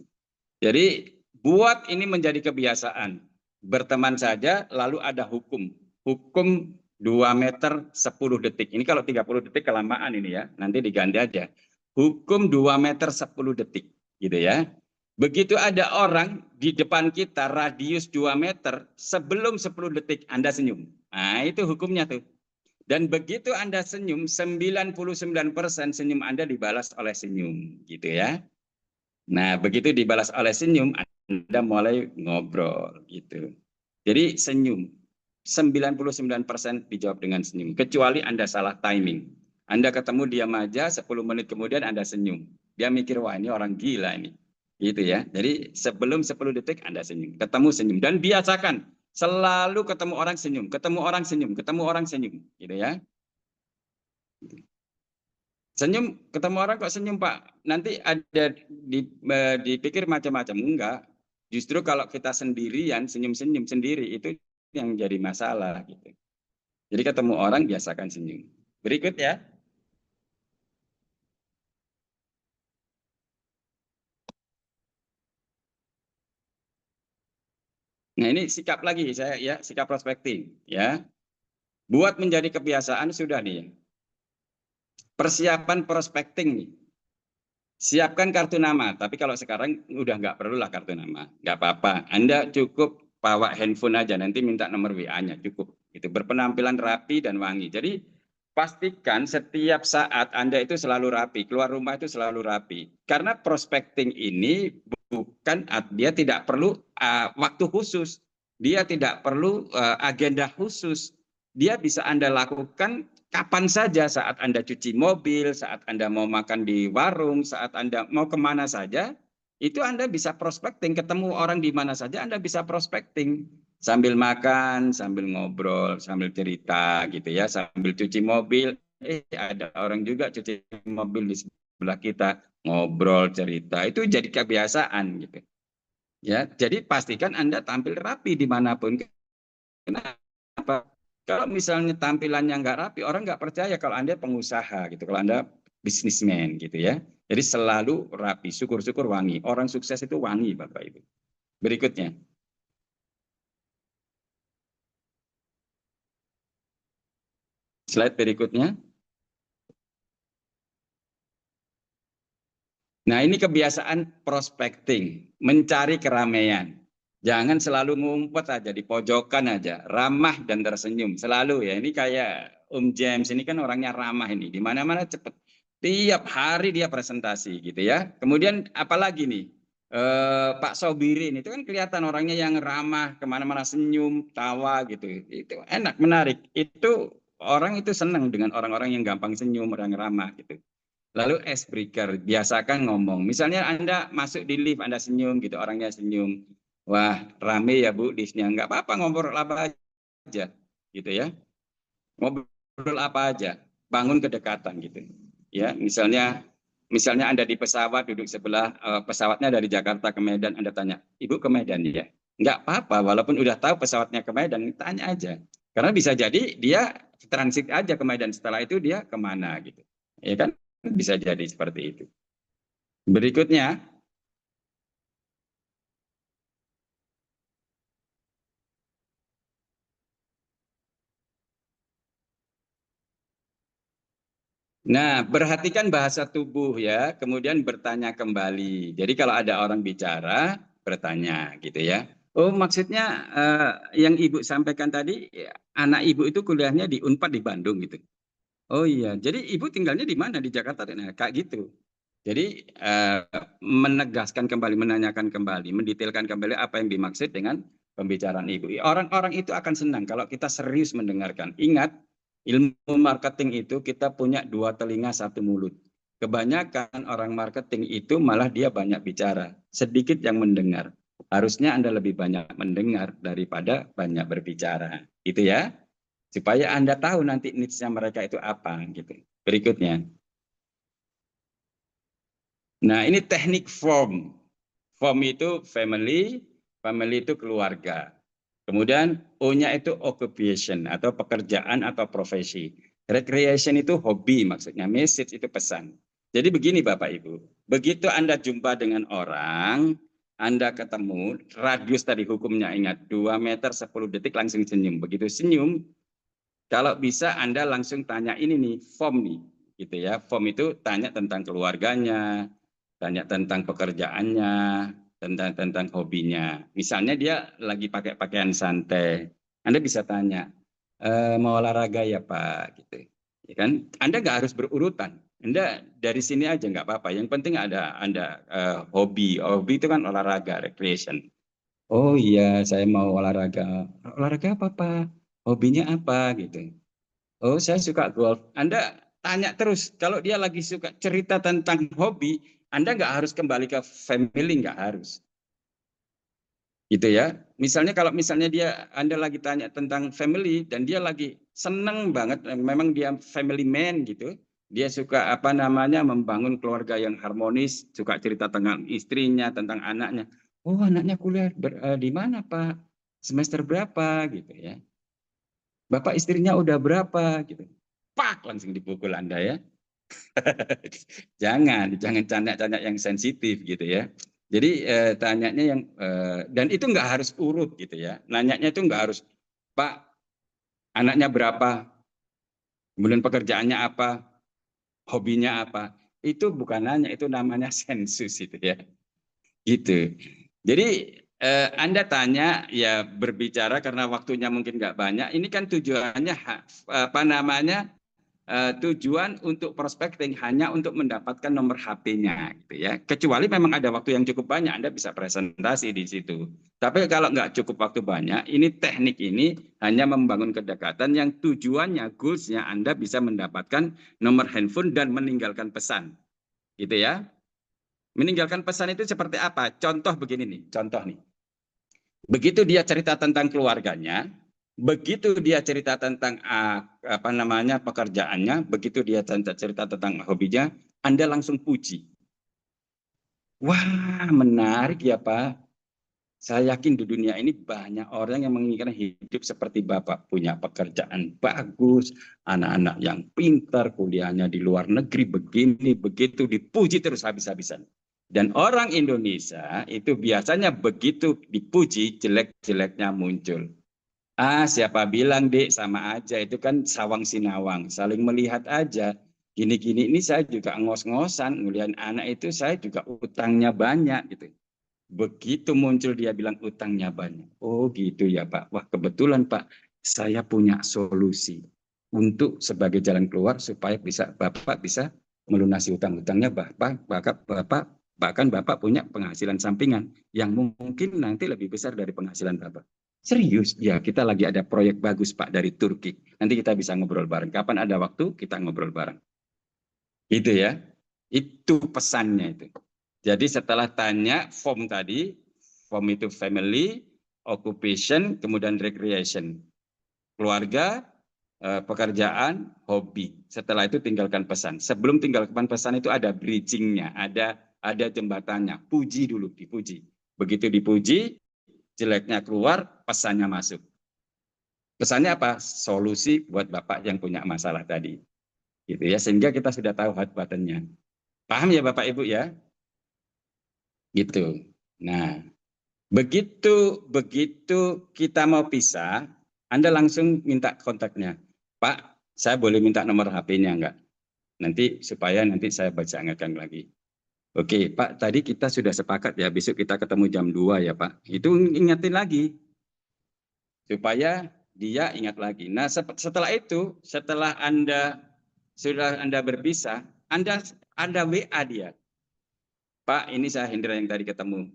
Jadi buat ini menjadi kebiasaan. Berteman saja, lalu ada hukum. Hukum 2 meter 10 detik. Ini kalau 30 detik kelamaan ini ya, nanti diganti aja. Hukum 2 meter 10 detik, gitu ya. Begitu ada orang di depan kita radius 2 meter, sebelum 10 detik Anda senyum. Nah, itu hukumnya tuh. Dan begitu Anda senyum, 99% senyum Anda dibalas oleh senyum, gitu ya. Nah, begitu dibalas oleh senyum, Anda mulai ngobrol, gitu. Jadi senyum, 99% dijawab dengan senyum, kecuali Anda salah timing. Anda ketemu diam aja, 10 menit kemudian Anda senyum. Dia mikir, wah ini orang gila ini. Gitu ya. Jadi sebelum 10 detik Anda senyum, ketemu senyum. Dan biasakan, selalu ketemu orang senyum, ketemu orang senyum, ketemu orang senyum. Gitu ya. Senyum, ketemu orang kok senyum Pak, nanti ada dipikir macam-macam. Enggak, justru kalau kita sendirian, senyum-senyum sendiri, itu yang jadi masalah gitu. Jadi ketemu orang biasakan senyum. Berikut ya. Nah ini sikap lagi saya ya, sikap prospecting ya. Buat menjadi kebiasaan sudah nih. Persiapan prospecting nih. Siapkan kartu nama, tapi kalau sekarang udah nggak perlulah kartu nama, nggak apa-apa. Anda cukup bawa handphone aja, nanti minta nomor WA-nya cukup. Itu berpenampilan rapi dan wangi. Jadi pastikan setiap saat Anda itu selalu rapi, keluar rumah itu selalu rapi. Karena prospecting ini bukan, dia tidak perlu waktu khusus, dia tidak perlu agenda khusus. Dia bisa Anda lakukan kapan saja, saat Anda cuci mobil, saat Anda mau makan di warung, saat Anda mau kemana saja, itu Anda bisa prospecting, ketemu orang di mana saja Anda bisa prospecting. Sambil makan, sambil ngobrol, sambil cerita gitu ya, sambil cuci mobil. Ada orang juga cuci mobil di sebelah kita, ngobrol, cerita. Itu jadi kebiasaan gitu. Ya, jadi pastikan Anda tampil rapi dimanapun. Kenapa? Kalau misalnya tampilannya nggak rapi, orang nggak percaya kalau Anda pengusaha gitu, kalau Anda bisnismen gitu ya. Jadi selalu rapi, syukur-syukur wangi. Orang sukses itu wangi, Bapak Ibu. Berikutnya. Slide berikutnya. Nah, ini kebiasaan prospecting, mencari keramaian. Jangan selalu ngumpet aja di pojokan aja, ramah dan tersenyum selalu ya. Ini kayak James ini kan orangnya ramah ini, di mana-mana cepet. Tiap hari dia presentasi gitu ya. Kemudian apalagi nih, Pak Sobirin itu kan kelihatan orangnya yang ramah, kemana-mana senyum, tawa gitu. Itu enak, menarik. Itu orang itu senang dengan orang-orang yang gampang senyum, orang ramah gitu. Lalu icebreaker, biasakan ngomong. Misalnya Anda masuk di lift, Anda senyum gitu, orangnya senyum. Wah, rame ya Bu liftnya. Nggak apa-apa, ngobrol apa aja gitu ya. Ngobrol apa aja, bangun kedekatan gitu. Ya, misalnya Anda di pesawat duduk sebelah pesawatnya dari Jakarta ke Medan, Anda tanya, "Ibu ke Medan ya?" Nggak apa-apa, walaupun udah tahu pesawatnya ke Medan, tanya aja. Karena bisa jadi dia transit aja ke Medan, setelah itu dia kemana gitu. Ya kan? Bisa jadi seperti itu. Berikutnya, nah perhatikan bahasa tubuh ya, kemudian bertanya kembali. Jadi kalau ada orang bicara, bertanya gitu ya. Oh maksudnya yang Ibu sampaikan tadi, anak Ibu itu kuliahnya di Unpad di Bandung gitu. Oh iya, jadi Ibu tinggalnya di mana? Di Jakarta? Nah, kayak gitu. Jadi menegaskan kembali, menanyakan kembali, mendetailkan kembali apa yang dimaksud dengan pembicaraan Ibu. Orang-orang itu akan senang kalau kita serius mendengarkan. Ingat, ilmu marketing itu kita punya 2 telinga 1 mulut. Kebanyakan orang marketing itu malah dia banyak bicara, sedikit yang mendengar. Harusnya Anda lebih banyak mendengar daripada banyak berbicara. Itu ya. Supaya Anda tahu nanti needs-nya mereka itu apa gitu. Berikutnya. Nah, ini teknik form. Form itu family, family itu keluarga. Kemudian O-nya itu occupation atau pekerjaan atau profesi. Recreation itu hobi maksudnya, message itu pesan. Jadi begini Bapak Ibu, begitu Anda jumpa dengan orang, Anda ketemu, radius tadi hukumnya ingat, 2 meter 10 detik langsung senyum. Begitu senyum, kalau bisa Anda langsung tanya ini nih, form nih, gitu ya. Form itu tanya tentang keluarganya, tanya tentang pekerjaannya, tentang hobinya. Misalnya dia lagi pakai pakaian santai, Anda bisa tanya, mau olahraga ya Pak, gitu. Ya kan? Anda nggak harus berurutan. Anda dari sini aja nggak apa-apa. Yang penting ada Anda hobi. Hobi itu kan olahraga, recreation. Oh iya, saya mau olahraga. Olahraga apa Pak? Hobinya apa gitu? Oh, saya suka golf. Anda tanya terus. Kalau dia lagi suka cerita tentang hobi, Anda nggak harus kembali ke family, nggak harus. Gitu ya. Misalnya kalau misalnya Anda lagi tanya tentang family dan dia lagi seneng banget, memang dia family man gitu. Dia suka apa namanya membangun keluarga yang harmonis, suka cerita tentang istrinya, tentang anaknya. Oh, anaknya kuliah di mana, Pak? Semester berapa gitu ya. Bapak istrinya udah berapa gitu. Pak langsung dipukul Anda ya. jangan tanya-tanya yang sensitif gitu ya. Jadi tanyanya yang dan itu nggak harus urut gitu ya. Nanyanya itu nggak harus Pak anaknya berapa, kemudian pekerjaannya apa, hobinya apa. Itu bukan nanya, itu namanya sensus itu ya. Gitu. Jadi Anda tanya ya berbicara karena waktunya mungkin nggak banyak. Ini kan tujuannya apa namanya tujuan untuk prospecting hanya untuk mendapatkan nomor HP-nya gitu ya. Kecuali memang ada waktu yang cukup banyak, Anda bisa presentasi di situ. Tapi kalau nggak cukup waktu banyak, ini teknik ini hanya membangun kedekatan yang tujuannya, goals-nya Anda bisa mendapatkan nomor handphone dan meninggalkan pesan. Gitu ya. Meninggalkan pesan itu seperti apa? Contoh begini nih, contoh nih. Begitu dia cerita tentang keluarganya, begitu dia cerita tentang apa namanya pekerjaannya, begitu dia cerita tentang hobinya, Anda langsung puji. Wah, menarik ya Pak. Saya yakin di dunia ini banyak orang yang menginginkan hidup seperti Bapak. Punya pekerjaan bagus, anak-anak yang pintar, kuliahnya di luar negeri, begini, begitu, dipuji terus habis-habisan. Dan orang Indonesia itu biasanya begitu dipuji, jelek-jeleknya muncul. Siapa bilang, Dek, sama aja. Itu kan sawang sinawang, saling melihat aja. Gini-gini ini saya juga ngos-ngosan, ngelihat anak itu saya juga utangnya banyak gitu. Begitu muncul dia bilang utangnya banyak. Oh gitu ya Pak. Wah kebetulan Pak, saya punya solusi untuk sebagai jalan keluar supaya Bapak bisa melunasi utang-utangnya. Bahkan Bapak punya penghasilan sampingan yang mungkin nanti lebih besar dari penghasilan Bapak. Serius, ya kita lagi ada proyek bagus Pak dari Turki. Nanti kita bisa ngobrol bareng. Kapan ada waktu kita ngobrol bareng. Gitu ya. Itu pesannya itu. Jadi setelah tanya form tadi, form itu family, occupation, kemudian recreation. Keluarga, pekerjaan, hobi. Setelah itu tinggalkan pesan. Sebelum tinggalkan pesan itu ada bridgingnya, ada jembatannya. Puji dulu, dipuji. Begitu dipuji, jeleknya keluar, pesannya masuk. Pesannya apa? Solusi buat Bapak yang punya masalah tadi. Gitu ya, sehingga kita sudah tahu hot buttonnya. Paham ya Bapak Ibu ya? Gitu. Nah, begitu kita mau pisah, Anda langsung minta kontaknya. Pak, saya boleh minta nomor HP-nya enggak? Nanti supaya nanti saya baca ingatkan lagi. Oke, Pak, tadi kita sudah sepakat ya, besok kita ketemu jam 2 ya, Pak. Itu ingetin lagi supaya dia ingat lagi. Nah, setelah itu, setelah Anda berpisah, Anda WA dia. Pak, ini saya Hendra yang tadi ketemu.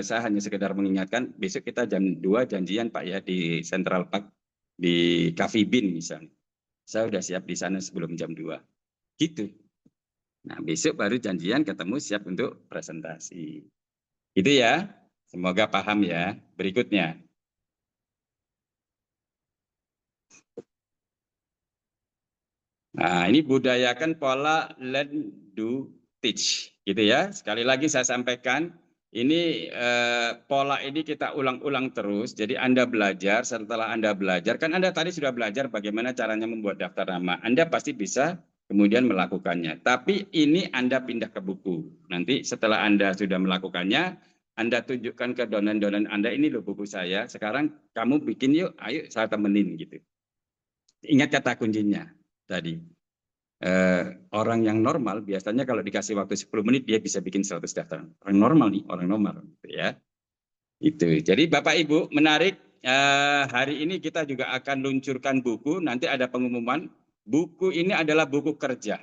Saya hanya sekedar mengingatkan, besok kita jam 2 janjian Pak ya di Central Park, di Cafe Bean misalnya. Saya sudah siap di sana sebelum jam 2. Gitu. Nah, besok baru janjian ketemu siap untuk presentasi. Itu ya. Semoga paham ya. Berikutnya. Nah, ini budayakan pola learn, do, teach. Gitu ya. Sekali lagi saya sampaikan, ini pola ini kita ulang-ulang terus. Jadi Anda belajar, setelah Anda belajar, kan Anda tadi sudah belajar bagaimana caranya membuat daftar nama. Anda pasti bisa kemudian melakukannya. Tapi ini Anda pindah ke buku. Nanti setelah Anda sudah melakukannya, Anda tunjukkan ke donan-donan Anda, ini loh buku saya. Sekarang kamu bikin yuk, ayo saya temenin gitu. Ingat kata kuncinya tadi. Orang yang normal biasanya kalau dikasih waktu 10 menit dia bisa bikin 100 daftar. Orang normal nih, orang normal gitu ya. Itu. Jadi Bapak Ibu menarik, hari ini kita juga akan luncurkan buku, nanti ada pengumuman. Buku ini adalah buku kerja.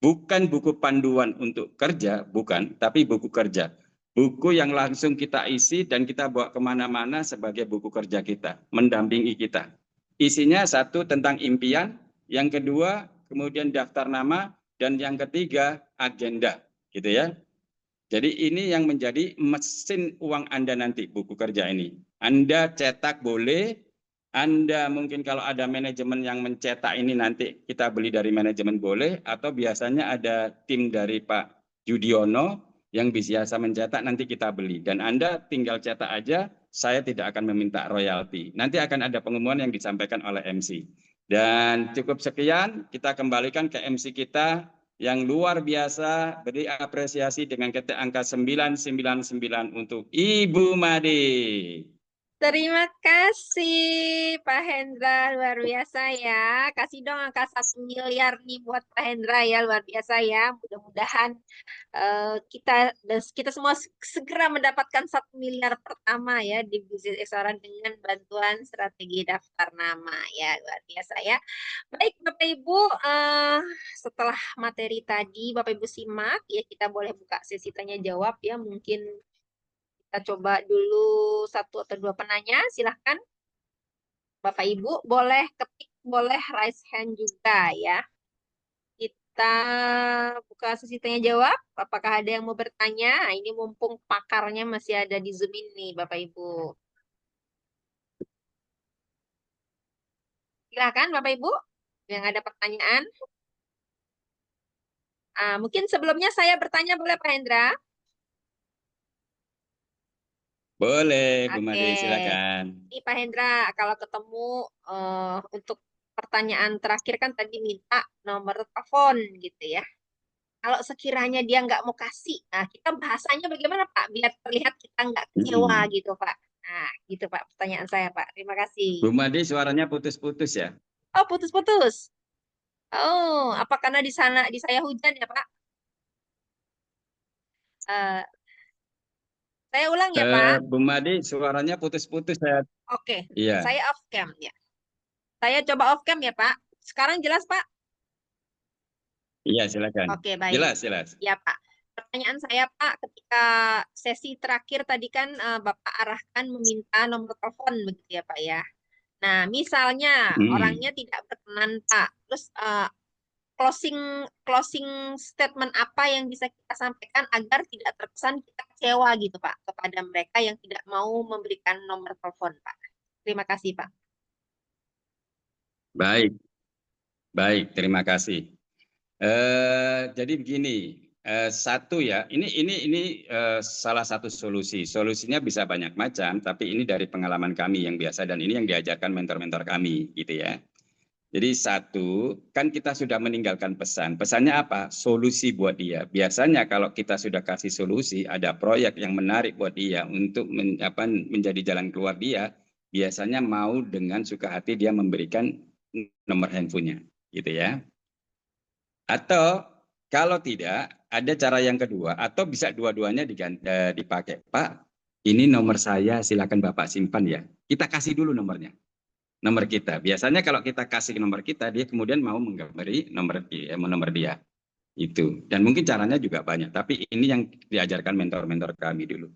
Bukan buku panduan untuk kerja, bukan, tapi buku kerja. Buku yang langsung kita isi dan kita bawa kemana-mana sebagai buku kerja kita, mendampingi kita. Isinya satu tentang impian, yang kedua kemudian daftar nama, dan yang ketiga agenda, gitu ya. Jadi ini yang menjadi mesin uang Anda nanti, buku kerja ini. Anda cetak boleh, Anda mungkin kalau ada manajemen yang mencetak ini nanti kita beli dari manajemen boleh, atau biasanya ada tim dari Pak Yudiono yang biasa mencetak nanti kita beli. Dan Anda tinggal cetak aja, saya tidak akan meminta royalti. Nanti akan ada pengumuman yang disampaikan oleh MC. Dan cukup sekian, kita kembalikan ke MC kita yang luar biasa, beri apresiasi dengan ketik angka 999 untuk Ibu Made.
Terima kasih Pak Hendra, luar biasa ya. Kasih dong angka 1 miliar nih buat Pak Hendra ya, luar biasa ya. Mudah-mudahan kita kita semua segera mendapatkan 1 miliar pertama ya di bisnis restoran dengan bantuan strategi daftar nama ya, luar biasa ya. Baik Bapak Ibu, setelah materi tadi Bapak Ibu simak ya, kita boleh buka sesi tanya jawab ya. Mungkin kita coba dulu 1 atau 2 penanya, silahkan. Bapak Ibu boleh ketik, boleh raise hand juga ya. Kita buka sesi tanya jawab. Apakah ada yang mau bertanya? Nah, ini mumpung pakarnya masih ada di Zoom ini, Bapak Ibu. Silakan Bapak Ibu yang ada pertanyaan. Mungkin sebelumnya saya bertanya boleh Pak Hendra?
Boleh, Bu
Oke.
Made, silakan.
Ini Pak Hendra, kalau ketemu untuk pertanyaan terakhir kan tadi minta nomor telepon gitu ya. Kalau sekiranya dia nggak mau kasih, nah kita bahasanya bagaimana Pak? Biar terlihat kita nggak kecewa
Mm-mm.
gitu Pak. Nah, gitu Pak pertanyaan saya Pak. Terima kasih.
Bu Made suaranya putus-putus ya.
Oh, putus-putus. Oh, apa karena di sana di saya hujan ya Pak? Eh, saya ulang ya Pak.
Bu Made suaranya putus-putus saya.
Oke,
Iya,
saya off cam ya. Saya coba off cam ya Pak. Sekarang jelas Pak?
iya silakan.
Oke, baik.
Jelas, jelas.
Ya, Pak. Pertanyaan saya, Pak, ketika sesi terakhir tadi kan Bapak arahkan meminta nomor telepon begitu ya, Pak ya. Nah, misalnya
Mm-mm.
orangnya tidak berkenan, Pak. Terus closing closing statement apa yang bisa kita sampaikan agar tidak terkesan kita kecewa gitu, Pak, kepada mereka yang tidak mau memberikan nomor telepon, Pak. Terima kasih, Pak.
Baik, baik, terima kasih. Jadi begini, satu ya, ini salah satu solusi. Solusinya bisa banyak macam, tapi ini dari pengalaman kami yang biasa dan ini yang diajarkan mentor-mentor kami, gitu ya. Jadi satu, kan kita sudah meninggalkan pesan. Pesannya apa? Solusi buat dia. Biasanya kalau kita sudah kasih solusi, ada proyek yang menarik buat dia untuk menjadi jalan keluar dia, biasanya mau dengan suka hati dia memberikan nomor handphonenya, gitu ya. Atau kalau tidak, ada cara yang kedua, atau bisa dua-duanya dipakai. Pak, ini nomor saya, silakan Bapak simpan ya. Kita kasih dulu nomornya, nomor kita. Biasanya kalau kita kasih nomor kita, dia kemudian mau menggambari nomor dia. Itu. Dan mungkin caranya juga banyak, tapi ini yang diajarkan mentor-mentor kami dulu.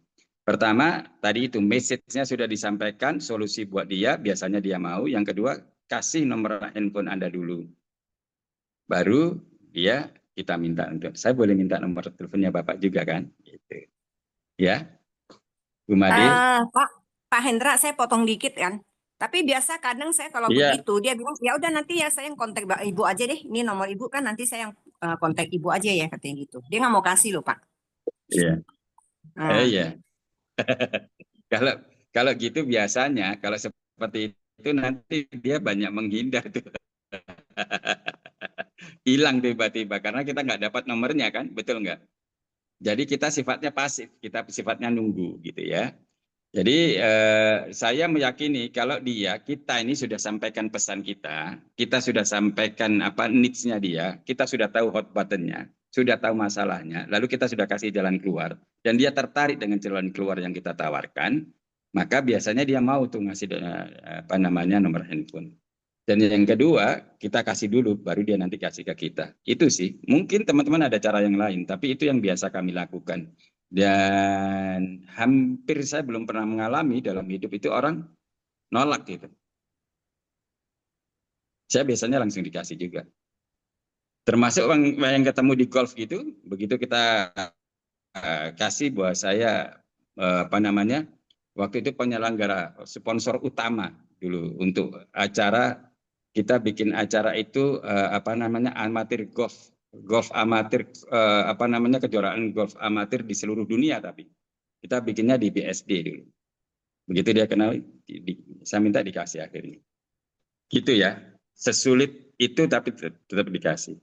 Pertama, tadi itu message-nya sudah disampaikan, solusi buat dia, biasanya dia mau. Yang kedua, kasih nomor handphone Anda dulu. Baru dia kita minta untuk, saya boleh minta nomor teleponnya Bapak juga kan? Gitu. Ya, Bu Made?
Pak Hendra, saya potong dikit kan. Tapi biasa kadang saya kalau
Iya,
begitu dia bilang ya udah nanti ya saya yang kontak ibu aja deh. Ini nomor ibu kan nanti saya yang kontak ibu aja ya katanya gitu. Dia nggak mau kasih loh Pak.
iya.
Nah,
Iya. Kalau kalau gitu biasanya kalau seperti itu nanti dia banyak menghindar tuh. Hilang tiba-tiba karena kita nggak dapat nomornya kan, betul nggak? Jadi kita sifatnya pasif, kita sifatnya nunggu gitu ya. Jadi saya meyakini kalau kita ini sudah sampaikan pesan kita sudah sampaikan apa needs-nya dia, kita sudah tahu hot button-nya, sudah tahu masalahnya, lalu kita sudah kasih jalan keluar, dan dia tertarik dengan jalan keluar yang kita tawarkan, maka biasanya dia mau tuh ngasih nomor handphone. Dan yang kedua, kita kasih dulu, baru dia nanti kasih ke kita. Itu sih, mungkin teman-teman ada cara yang lain, tapi itu yang biasa kami lakukan. Dan hampir saya belum pernah mengalami dalam hidup itu orang nolak gitu. Saya biasanya langsung dikasih juga. Termasuk yang ketemu di golf gitu, begitu kita kasih bahwa saya waktu itu penyelenggara sponsor utama dulu untuk acara, kita bikin acara itu amatir golf amatir kejuaraan golf amatir di seluruh dunia, tapi kita bikinnya di BSD dulu. Begitu dia kenal, saya minta dikasih akhirnya. Gitu ya, sesulit itu tapi tetap dikasih.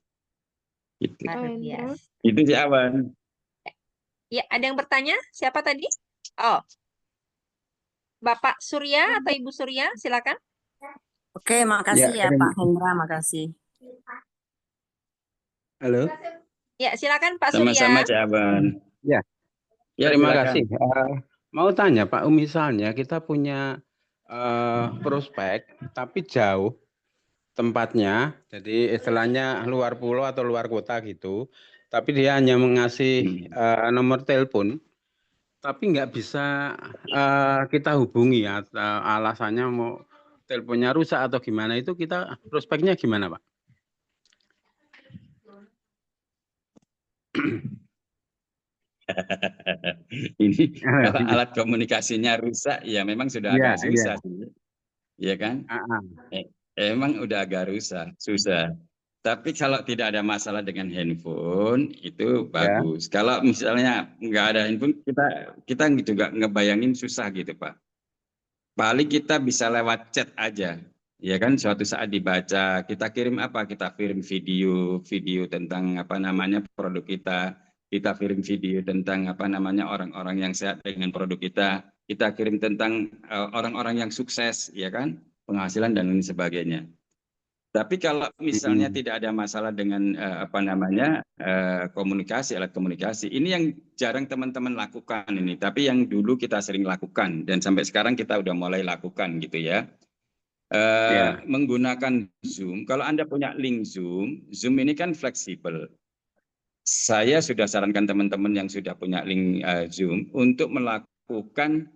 Gitu.
Luar biasa.
Itu sih Awan.
Ya, ada yang bertanya? Siapa tadi? Oh, Bapak Surya atau Ibu Surya, silakan.
oke, makasih ya Pak Hendra, makasih.
Halo.
Ya, silakan Pak Surya.
Sama-sama Cak Awan.
Ya,
Ya,
terima
silakan.
kasih. Mau tanya Pak, misalnya kita punya prospek tapi jauh tempatnya, jadi istilahnya luar pulau atau luar kota gitu, tapi dia hanya mengasih nomor telepon, tapi nggak bisa kita hubungi atau alasannya mau teleponnya rusak atau gimana, itu kita prospeknya gimana Pak?
Ini kalau alat komunikasinya rusak, ya memang sudah agak susah sih, ya kan? emang udah agak susah. Tapi kalau tidak ada masalah dengan handphone itu
Ya.
bagus. Kalau misalnya nggak ada handphone, kita juga ngebayangin susah gitu, Pak. Paling kita bisa lewat chat aja, ya kan? Suatu saat dibaca, kita kirim apa? Kita kirim video tentang apa namanya produk kita kirim video tentang apa namanya orang-orang yang sehat dengan produk kita kirim tentang orang-orang yang sukses, ya kan? Penghasilan dan lain sebagainya. Tapi kalau misalnya tidak ada masalah dengan apa namanya komunikasi, alat komunikasi, ini yang jarang teman-teman lakukan ini. Tapi yang dulu kita sering lakukan dan sampai sekarang kita udah mulai lakukan gitu ya.
Ya.
Menggunakan Zoom. Kalau Anda punya link Zoom, Zoom ini kan fleksibel. Saya sudah sarankan teman-teman yang sudah punya link Zoom untuk melakukan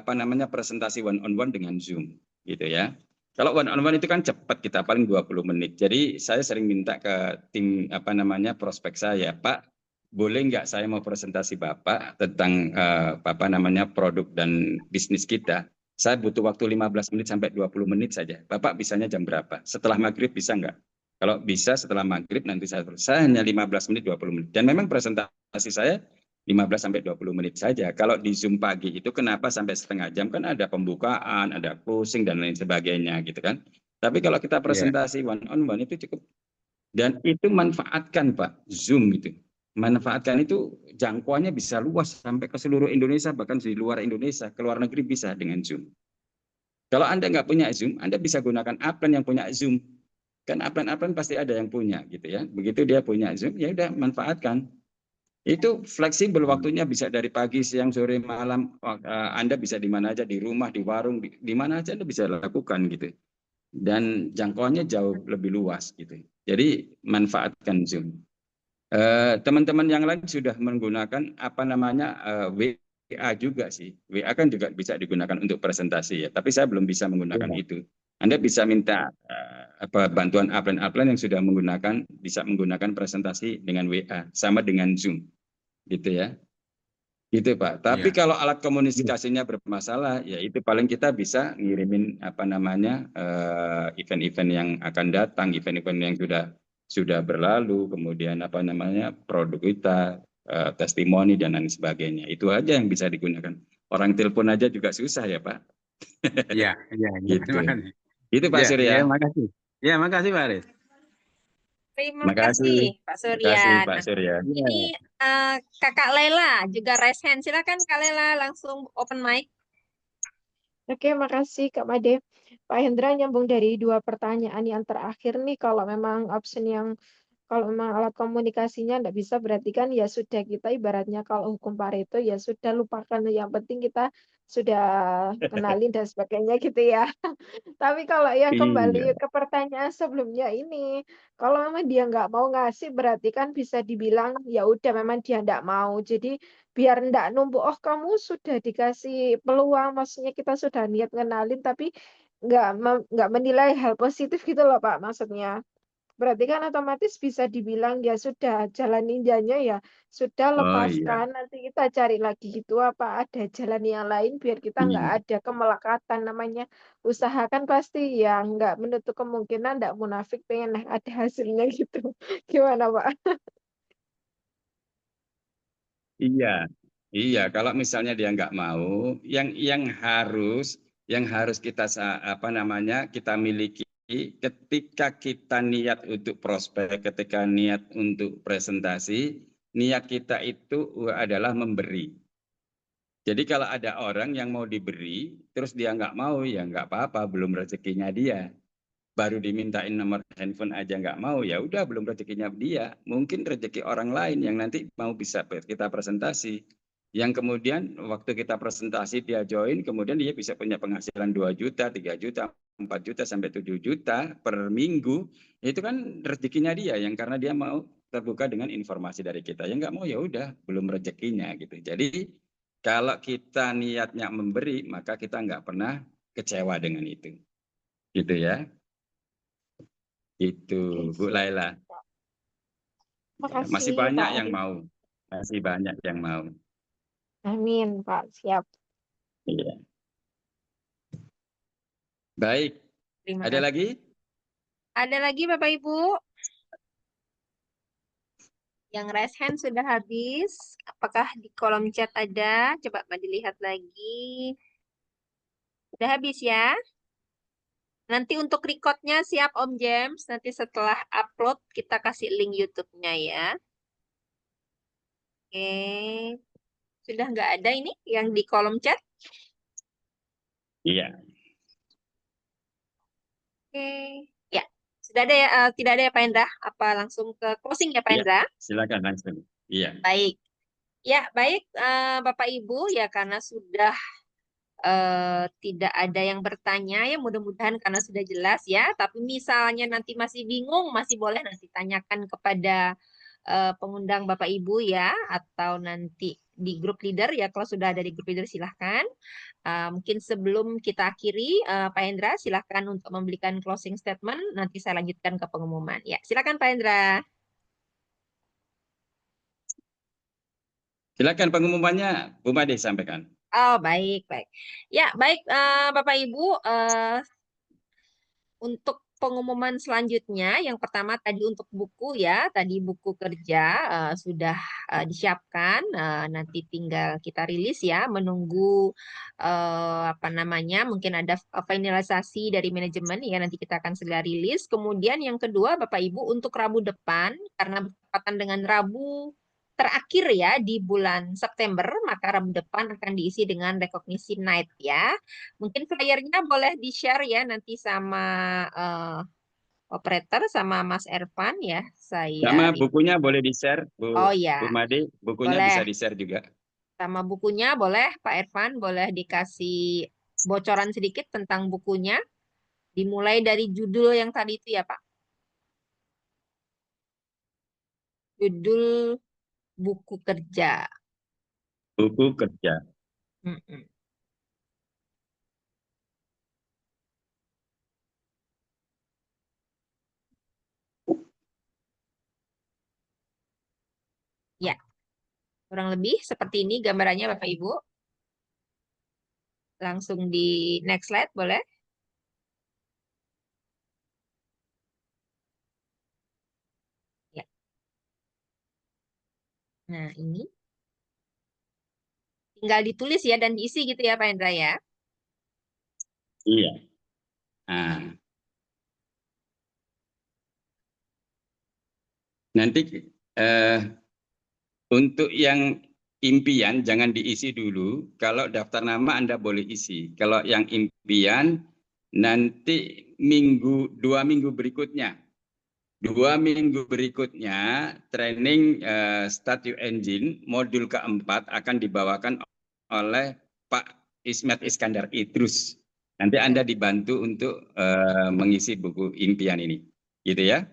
apa namanya presentasi one on one dengan Zoom, gitu ya. Kalau one on one itu kan cepat, kita paling 20 menit. Jadi saya sering minta ke tim apa namanya prospek saya, Pak, boleh nggak saya mau presentasi Bapak tentang apa namanya produk dan bisnis kita. Saya butuh waktu 15 menit sampai 20 menit saja. Bapak bisanya jam berapa? Setelah maghrib bisa nggak? Kalau bisa setelah maghrib nanti saya hanya 15 menit 20 menit. Dan memang presentasi saya 15 sampai 20 menit saja. Kalau di Zoom pagi itu kenapa sampai setengah jam, kan ada pembukaan, ada closing dan lain sebagainya gitu kan. Tapi kalau kita presentasi one on one itu cukup. Dan itu manfaatkan Pak, Zoom itu. Manfaatkan itu jangkauannya bisa luas sampai ke seluruh Indonesia, bahkan di luar Indonesia, ke luar negeri bisa dengan Zoom. Kalau Anda nggak punya Zoom, Anda bisa gunakan upline yang punya Zoom. Kan upline pasti ada yang punya gitu ya. Begitu dia punya Zoom, ya udah manfaatkan. Itu fleksibel waktunya, bisa dari pagi, siang, sore, malam. Anda bisa di mana aja, di rumah, di warung, di mana aja Anda bisa lakukan gitu. Dan jangkauannya jauh lebih luas gitu. Jadi manfaatkan Zoom. Teman-teman yang lain sudah menggunakan apa namanya WA juga sih. WA kan juga bisa digunakan untuk presentasi ya. Tapi saya belum bisa menggunakan itu. Anda bisa minta apa bantuan upline yang sudah bisa menggunakan presentasi dengan WA sama dengan Zoom. Gitu ya. Gitu Pak. Tapi kalau alat komunikasinya bermasalah, ya itu paling kita bisa ngirimin apa namanya event-event yang akan datang, event-event yang sudah berlalu, kemudian apa namanya produk kita, testimoni dan lain sebagainya. Itu aja yang bisa digunakan. Orang telepon aja juga susah ya Pak.
Iya, iya,
Gitu.
terima kasih.
Itu Pak
Ya,
Surya.
ya, makasih. Ya, makasih Pak Aris.
Terima
Makasih.
kasih Pak Surya.
Makasih Pak
Nah,
Surya.
ini Kakak Lela juga raise hand. Silakan Kak Lela langsung open mic.
Oke, makasih Kak Made. Pak Hendra nyambung dari dua pertanyaan yang terakhir nih, kalau memang option yang kalau memang alat komunikasinya enggak bisa, berarti kan ya sudah, kita ibaratnya kalau hukum Pareto ya sudah, lupakan, yang penting kita sudah kenalin dan sebagainya gitu ya. Tapi kalau yang
Iya.
kembali ke pertanyaan sebelumnya ini, kalau memang dia nggak mau ngasih, berarti kan bisa dibilang ya udah memang dia nggak mau. Jadi biar nggak numpuk, oh kamu sudah dikasih peluang, maksudnya kita sudah niat ngenalin, tapi nggak menilai hal positif gitu loh Pak, maksudnya. Berarti kan otomatis bisa dibilang ya sudah, jalan ninjanya ya sudah,
Oh iya.
lepaskan, nanti kita cari lagi gitu, apa ada jalan yang lain biar kita nggak
Iya.
ada kemelekatan. Namanya usahakan pasti ya nggak menutup kemungkinan, nggak munafik pengen ada hasilnya gitu. Gimana Pak?
Iya, iya. Kalau misalnya dia nggak mau, yang harus kita apa namanya kita miliki ketika kita niat untuk prospek, ketika niat untuk presentasi, niat kita itu adalah memberi. Jadi kalau ada orang yang mau diberi, terus dia nggak mau, ya nggak apa-apa, belum rezekinya dia. Baru dimintain nomor handphone aja nggak mau, ya udah belum rezekinya dia. Mungkin rezeki orang lain yang nanti mau bisa kita presentasi. Yang kemudian waktu kita presentasi dia join, kemudian dia bisa punya penghasilan 2 juta, 3 juta, 4 juta, sampai 7 juta per minggu. Itu kan rezekinya dia, yang karena dia mau terbuka dengan informasi dari kita. Yang nggak mau ya udah belum rezekinya gitu. Jadi kalau kita niatnya memberi, maka kita nggak pernah kecewa dengan itu. Gitu ya. Itu Bu
Siap.
Laila. Masih
Makasih
banyak
Pak
yang
Aris.
mau. Masih banyak yang mau.
Amin Pak, siap.
Iya. Baik.
Terima
Ada
kasih.
lagi?
Ada lagi Bapak Ibu? Yang raise hand sudah habis. Apakah di kolom chat ada? Coba dilihat lagi. Sudah habis ya? Nanti untuk recordnya siap Om James. Nanti setelah upload kita kasih link YouTube-nya ya. Oke. Sudah nggak ada ini yang di kolom chat?
Iya.
Oke. Ya. Sudah ada ya? Tidak ada ya Pak Hendra? Apa langsung ke closing ya Pak
Iya.
Hendra?
Silakan langsung. Iya.
Baik. Ya, baik Bapak Ibu ya karena sudah tidak ada yang bertanya ya mudah-mudahan karena sudah jelas ya. Tapi misalnya nanti masih bingung, masih boleh nanti tanyakan kepada pengundang Bapak Ibu ya atau nanti di grup leader ya kalau sudah ada di grup leader silahkan. Mungkin sebelum kita akhiri Pak Hendra silahkan untuk memberikan closing statement nanti saya lanjutkan ke pengumuman ya. Silakan Pak Hendra.
Silakan pengumumannya Bu Made sampaikan.
Oh, baik, baik. Ya, baik, Bapak Ibu, untuk pengumuman selanjutnya, yang pertama tadi untuk buku ya, tadi buku kerja sudah disiapkan, nanti tinggal kita rilis ya, menunggu apa namanya, mungkin ada finalisasi dari manajemen ya, nanti kita akan segera rilis. Kemudian yang kedua, Bapak Ibu, untuk Rabu depan, karena bertepatan dengan Rabu terakhir ya di bulan September, maka Rabu depan akan diisi dengan recognition night ya. Mungkin flyernya boleh di-share ya nanti sama eh, operator sama Mas Ervan ya.
Sama
Saya
bukunya boleh di-share,
Oh
Bu
ya,
Made. Bukunya
boleh
bisa di-share juga.
sama bukunya boleh Pak Ervan boleh dikasih bocoran sedikit tentang bukunya. Dimulai dari judul yang tadi itu ya Pak. Judul buku kerja.
Buku kerja.
Mm-mm. Ya, kurang lebih seperti ini gambarannya Bapak Ibu. Langsung di next slide boleh? Ya. Nah, ini tinggal ditulis ya dan diisi gitu ya Pak Hendra ya.
Iya. Nah, nanti untuk yang impian jangan diisi dulu. Kalau daftar nama Anda boleh isi. Kalau yang impian nanti 2 minggu berikutnya. 2 minggu berikutnya training Start Your Engine modul keempat akan dibawakan oleh Pak Ismet Iskandar Idrus. Nanti Anda dibantu untuk mengisi buku impian ini. Gitu ya.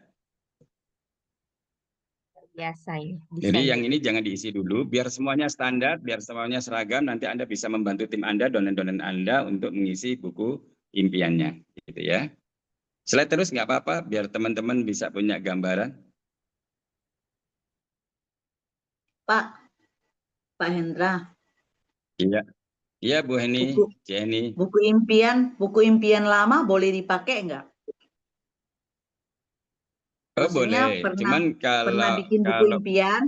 Biasa ini
Jadi
desain.
yang ini jangan diisi dulu, biar semuanya standar, biar semuanya seragam, nanti Anda bisa membantu tim Anda, donen-donen Anda untuk mengisi buku impiannya. Gitu ya. Slide terus nggak apa-apa, biar teman-teman bisa punya gambaran.
Pak Hendra,
Iya, iya Bu Heni,
buku
Jenny.
buku impian lama boleh dipakai enggak?
Oh
Maksudnya
boleh, cuman
pernah bikin buku impian,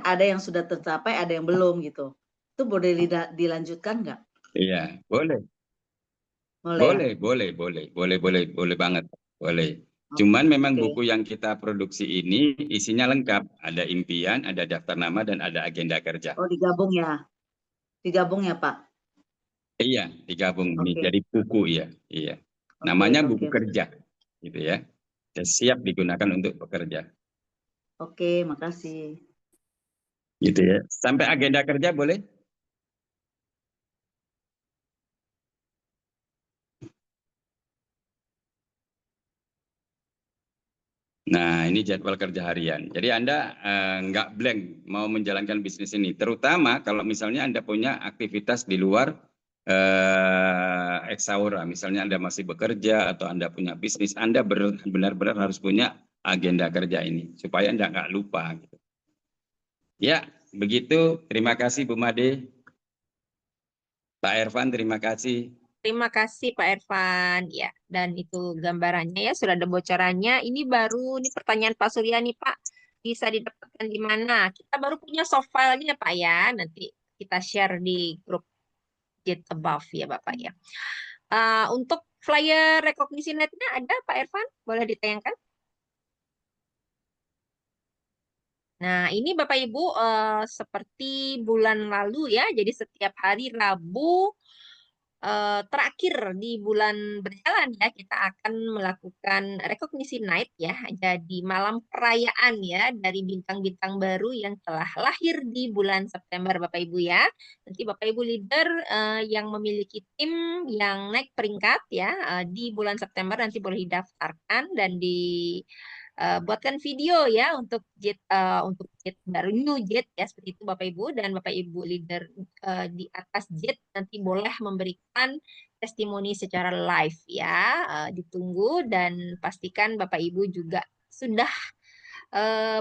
ada yang sudah tercapai, ada yang belum gitu. Itu boleh dilanjutkan enggak?
Iya, boleh.
Boleh.
Boleh banget, boleh. Cuman memang
Oke.
buku yang kita produksi ini isinya lengkap, ada impian, ada daftar nama, dan ada agenda kerja.
Oh digabung ya? Digabung ya Pak?
Iya, digabung ini
Oke.
jadi buku ya. Iya. Namanya buku kerja, gitu ya. Dan siap digunakan untuk bekerja.
Oke, makasih.
Gitu ya. Sampai agenda kerja boleh? Nah, ini jadwal kerja harian. Jadi Anda nggak blank mau menjalankan bisnis ini. Terutama kalau misalnya Anda punya aktivitas di luar Eksaura. Misalnya Anda masih bekerja atau Anda punya bisnis, Anda benar-benar harus punya agenda kerja ini. Supaya Anda nggak lupa. Gitu. Ya, begitu. Terima kasih Bu Made. Pak Ervan, terima kasih.
Terima kasih Pak Ervan ya. Dan itu gambarannya ya sudah ada bocorannya. Ini baru ini pertanyaan Pak Surya nih Pak. Bisa didapatkan di mana? Kita baru punya soft file-nya Pak ya. Nanti kita share di grup Jet Above ya Bapak ya. Untuk flyer recognition net-nya ada Pak Ervan? Boleh ditayangkan? Nah, ini Bapak Ibu seperti bulan lalu ya. Jadi setiap hari Rabu terakhir di bulan berjalan ya, kita akan melakukan recognition night ya. Jadi malam perayaan ya dari bintang-bintang baru yang telah lahir di bulan September Bapak Ibu ya. Nanti Bapak Ibu leader yang memiliki tim yang naik peringkat ya di bulan September nanti boleh didaftarkan dan buatkan video ya untuk jet baru new jet ya seperti itu Bapak Ibu, dan Bapak Ibu leader di atas jet nanti boleh memberikan testimoni secara live ya. Ditunggu dan pastikan Bapak Ibu juga sudah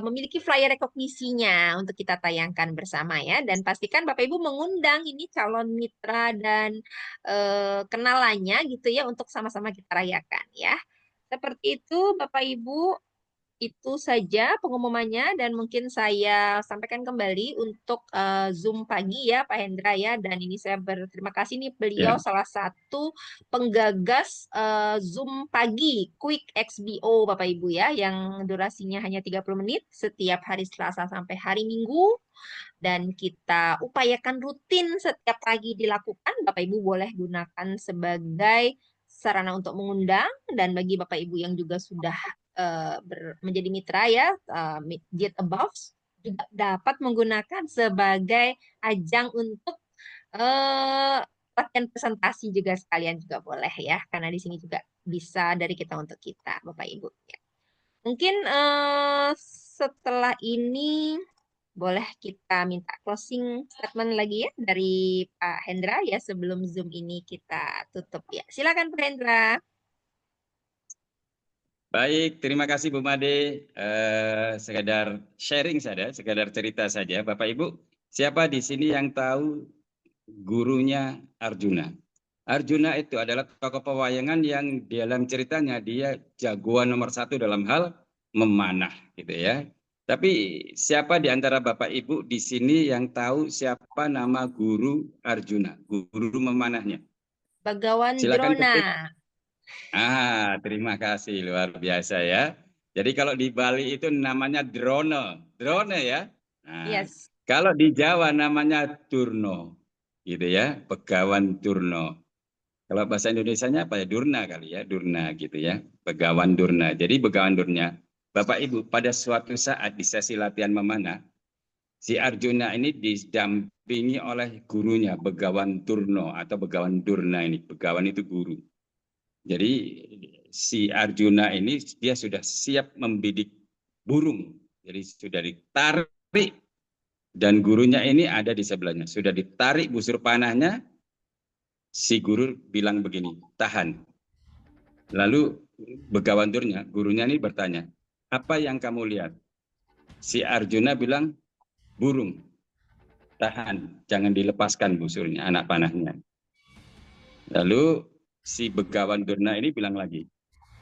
memiliki flyer rekognisinya untuk kita tayangkan bersama ya, dan pastikan Bapak Ibu mengundang ini calon mitra dan kenalannya gitu ya untuk sama-sama kita rayakan ya. Seperti itu Bapak Ibu. Itu saja pengumumannya dan mungkin saya sampaikan kembali untuk Zoom pagi ya Pak Hendra ya, dan ini saya berterima kasih nih beliau salah satu penggagas Zoom pagi Quick XBO Bapak Ibu ya, yang durasinya hanya 30 menit setiap hari Selasa sampai hari Minggu, dan kita upayakan rutin setiap pagi dilakukan. Bapak Ibu boleh gunakan sebagai sarana untuk mengundang, dan bagi Bapak Ibu yang juga sudah menjadi mitra ya, Jet Above juga dapat menggunakan sebagai ajang untuk latihan presentasi juga sekalian juga boleh ya, karena di sini juga bisa dari kita untuk kita Bapak Ibu ya. Mungkin setelah ini boleh kita minta closing statement lagi ya dari Pak Hendra ya sebelum Zoom ini kita tutup ya. Silakan Pak Hendra.
Baik, terima kasih Bu Made. Sekadar sharing saja, sekadar cerita saja. Bapak Ibu, siapa di sini yang tahu gurunya Arjuna? Arjuna itu adalah tokoh pewayangan yang dalam ceritanya dia jagoan nomor 1 dalam hal memanah, gitu ya. Tapi siapa di antara Bapak Ibu di sini yang tahu siapa nama guru Arjuna, guru memanahnya?
Bagawan
Silakan
Drona.
ketik. Terima kasih, luar biasa ya. Jadi kalau di Bali itu namanya Drona ya.
Yes.
Kalau di Jawa namanya Durno, gitu ya, Begawan Durno. Kalau bahasa Indonesianya apa ya, Durna kali ya, Durna gitu ya, Begawan Durna. Jadi Begawan Durna, Bapak Ibu pada suatu saat di sesi latihan memanah, si Arjuna ini didampingi oleh gurunya Begawan Durno atau Begawan Durna ini. Begawan itu guru. Jadi si Arjuna ini dia sudah siap membidik burung. Jadi sudah ditarik dan gurunya ini ada di sebelahnya. Sudah ditarik busur panahnya, si guru bilang begini, tahan. Lalu Begawan Durna, gurunya ini bertanya, apa yang kamu lihat? Si Arjuna bilang, burung. Tahan, jangan dilepaskan busurnya, anak panahnya. Lalu si Begawan Durna ini bilang lagi,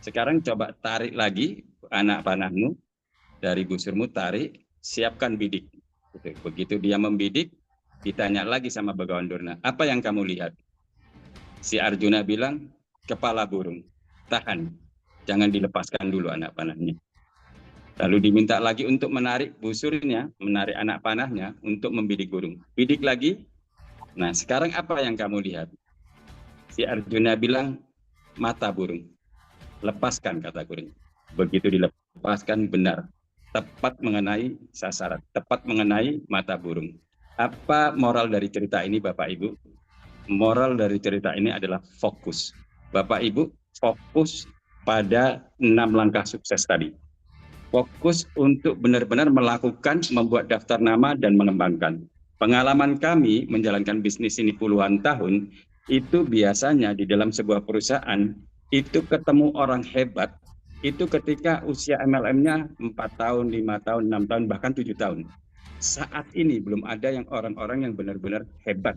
sekarang coba tarik lagi anak panahmu dari busurmu, tarik, siapkan bidik. Begitu dia membidik, ditanya lagi sama Begawan Durna, apa yang kamu lihat? Si Arjuna bilang, kepala burung, tahan, jangan dilepaskan dulu anak panahnya. Lalu diminta lagi untuk menarik busurnya, menarik anak panahnya untuk membidik burung. Bidik lagi, nah sekarang apa yang kamu lihat? Si Arjuna bilang, mata burung. Lepaskan, kata guru. Begitu dilepaskan, benar. Tepat mengenai sasaran. Tepat mengenai mata burung. Apa moral dari cerita ini, Bapak Ibu? Moral dari cerita ini adalah fokus. Bapak Ibu, fokus pada 6 langkah sukses tadi. Fokus untuk benar-benar melakukan, membuat daftar nama dan mengembangkan. Pengalaman kami menjalankan bisnis ini puluhan tahun, itu biasanya di dalam sebuah perusahaan itu ketemu orang hebat itu ketika usia MLM-nya 4 tahun, 5 tahun, 6 tahun, bahkan 7 tahun. Saat ini belum ada yang orang-orang yang benar-benar hebat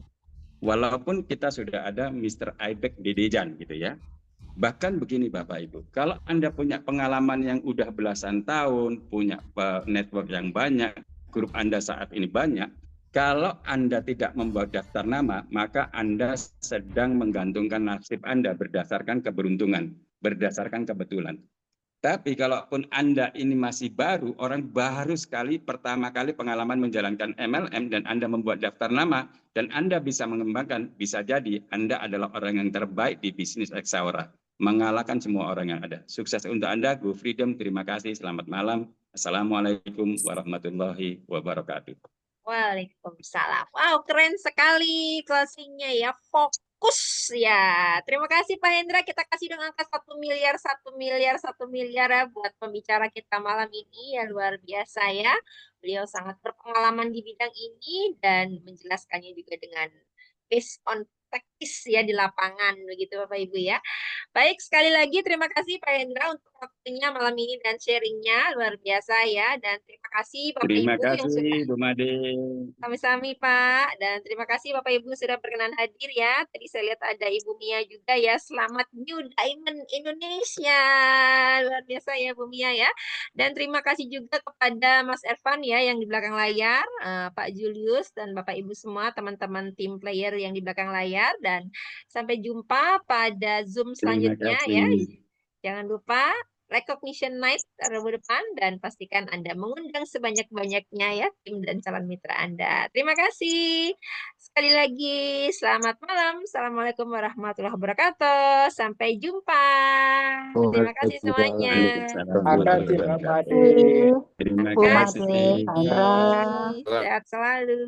Walaupun kita sudah ada Mr. Aibek Dedejan gitu ya. Bahkan begini Bapak Ibu, kalau Anda punya pengalaman yang udah belasan tahun, punya network yang banyak, grup Anda saat ini banyak, kalau Anda tidak membuat daftar nama, maka Anda sedang menggantungkan nasib Anda berdasarkan keberuntungan, berdasarkan kebetulan. Tapi kalaupun Anda ini masih baru, orang baru sekali, pertama kali pengalaman menjalankan MLM, dan Anda membuat daftar nama, dan Anda bisa mengembangkan, bisa jadi Anda adalah orang yang terbaik di bisnis Eksaura, mengalahkan semua orang yang ada. Sukses untuk Anda, Go Freedom, terima kasih, selamat malam. Assalamualaikum warahmatullahi wabarakatuh.
Waalaikumsalam. Wow, keren sekali closingnya ya. Fokus ya. Terima kasih Pak Hendra. Kita kasih dong angka 1 miliar, 1 miliar, 1 miliar ya buat pembicara kita malam ini. Ya luar biasa ya. Beliau sangat berpengalaman di bidang ini dan menjelaskannya juga dengan based on praktis ya di lapangan begitu Bapak Ibu ya. Baik, sekali lagi terima kasih Pak Hendra untuk waktunya malam ini dan sharingnya luar biasa ya. Dan terima kasih Bapak
Terima
Ibu yang sudah
kasih, Bu Made.
sami-sami Pak. Dan terima kasih Bapak Ibu sudah berkenan hadir ya. Tadi saya lihat ada Ibu Mia juga ya. Selamat New Diamond Indonesia. Luar biasa ya Bu Mia ya. Dan terima kasih juga kepada Mas Ervan ya yang di belakang layar, Pak Julius dan Bapak Ibu semua teman-teman tim player yang di belakang layar. Dan sampai jumpa pada Zoom
Terima
selanjutnya ya.
kasih.
Jangan lupa Recognition Night Rabu depan dan pastikan Anda mengundang sebanyak-banyaknya ya tim dan calon mitra Anda. Terima kasih. Sekali lagi selamat malam. Assalamualaikum warahmatullahi wabarakatuh. Sampai jumpa. Terima kasih semuanya.
Waalaikumsalam
Terima
warahmatullahi
kasih Mbak
wabarakatuh.
Made.
Terima
Terima
Bu
kasih.
Made,
kasih.
Sandra.
Sehat selalu.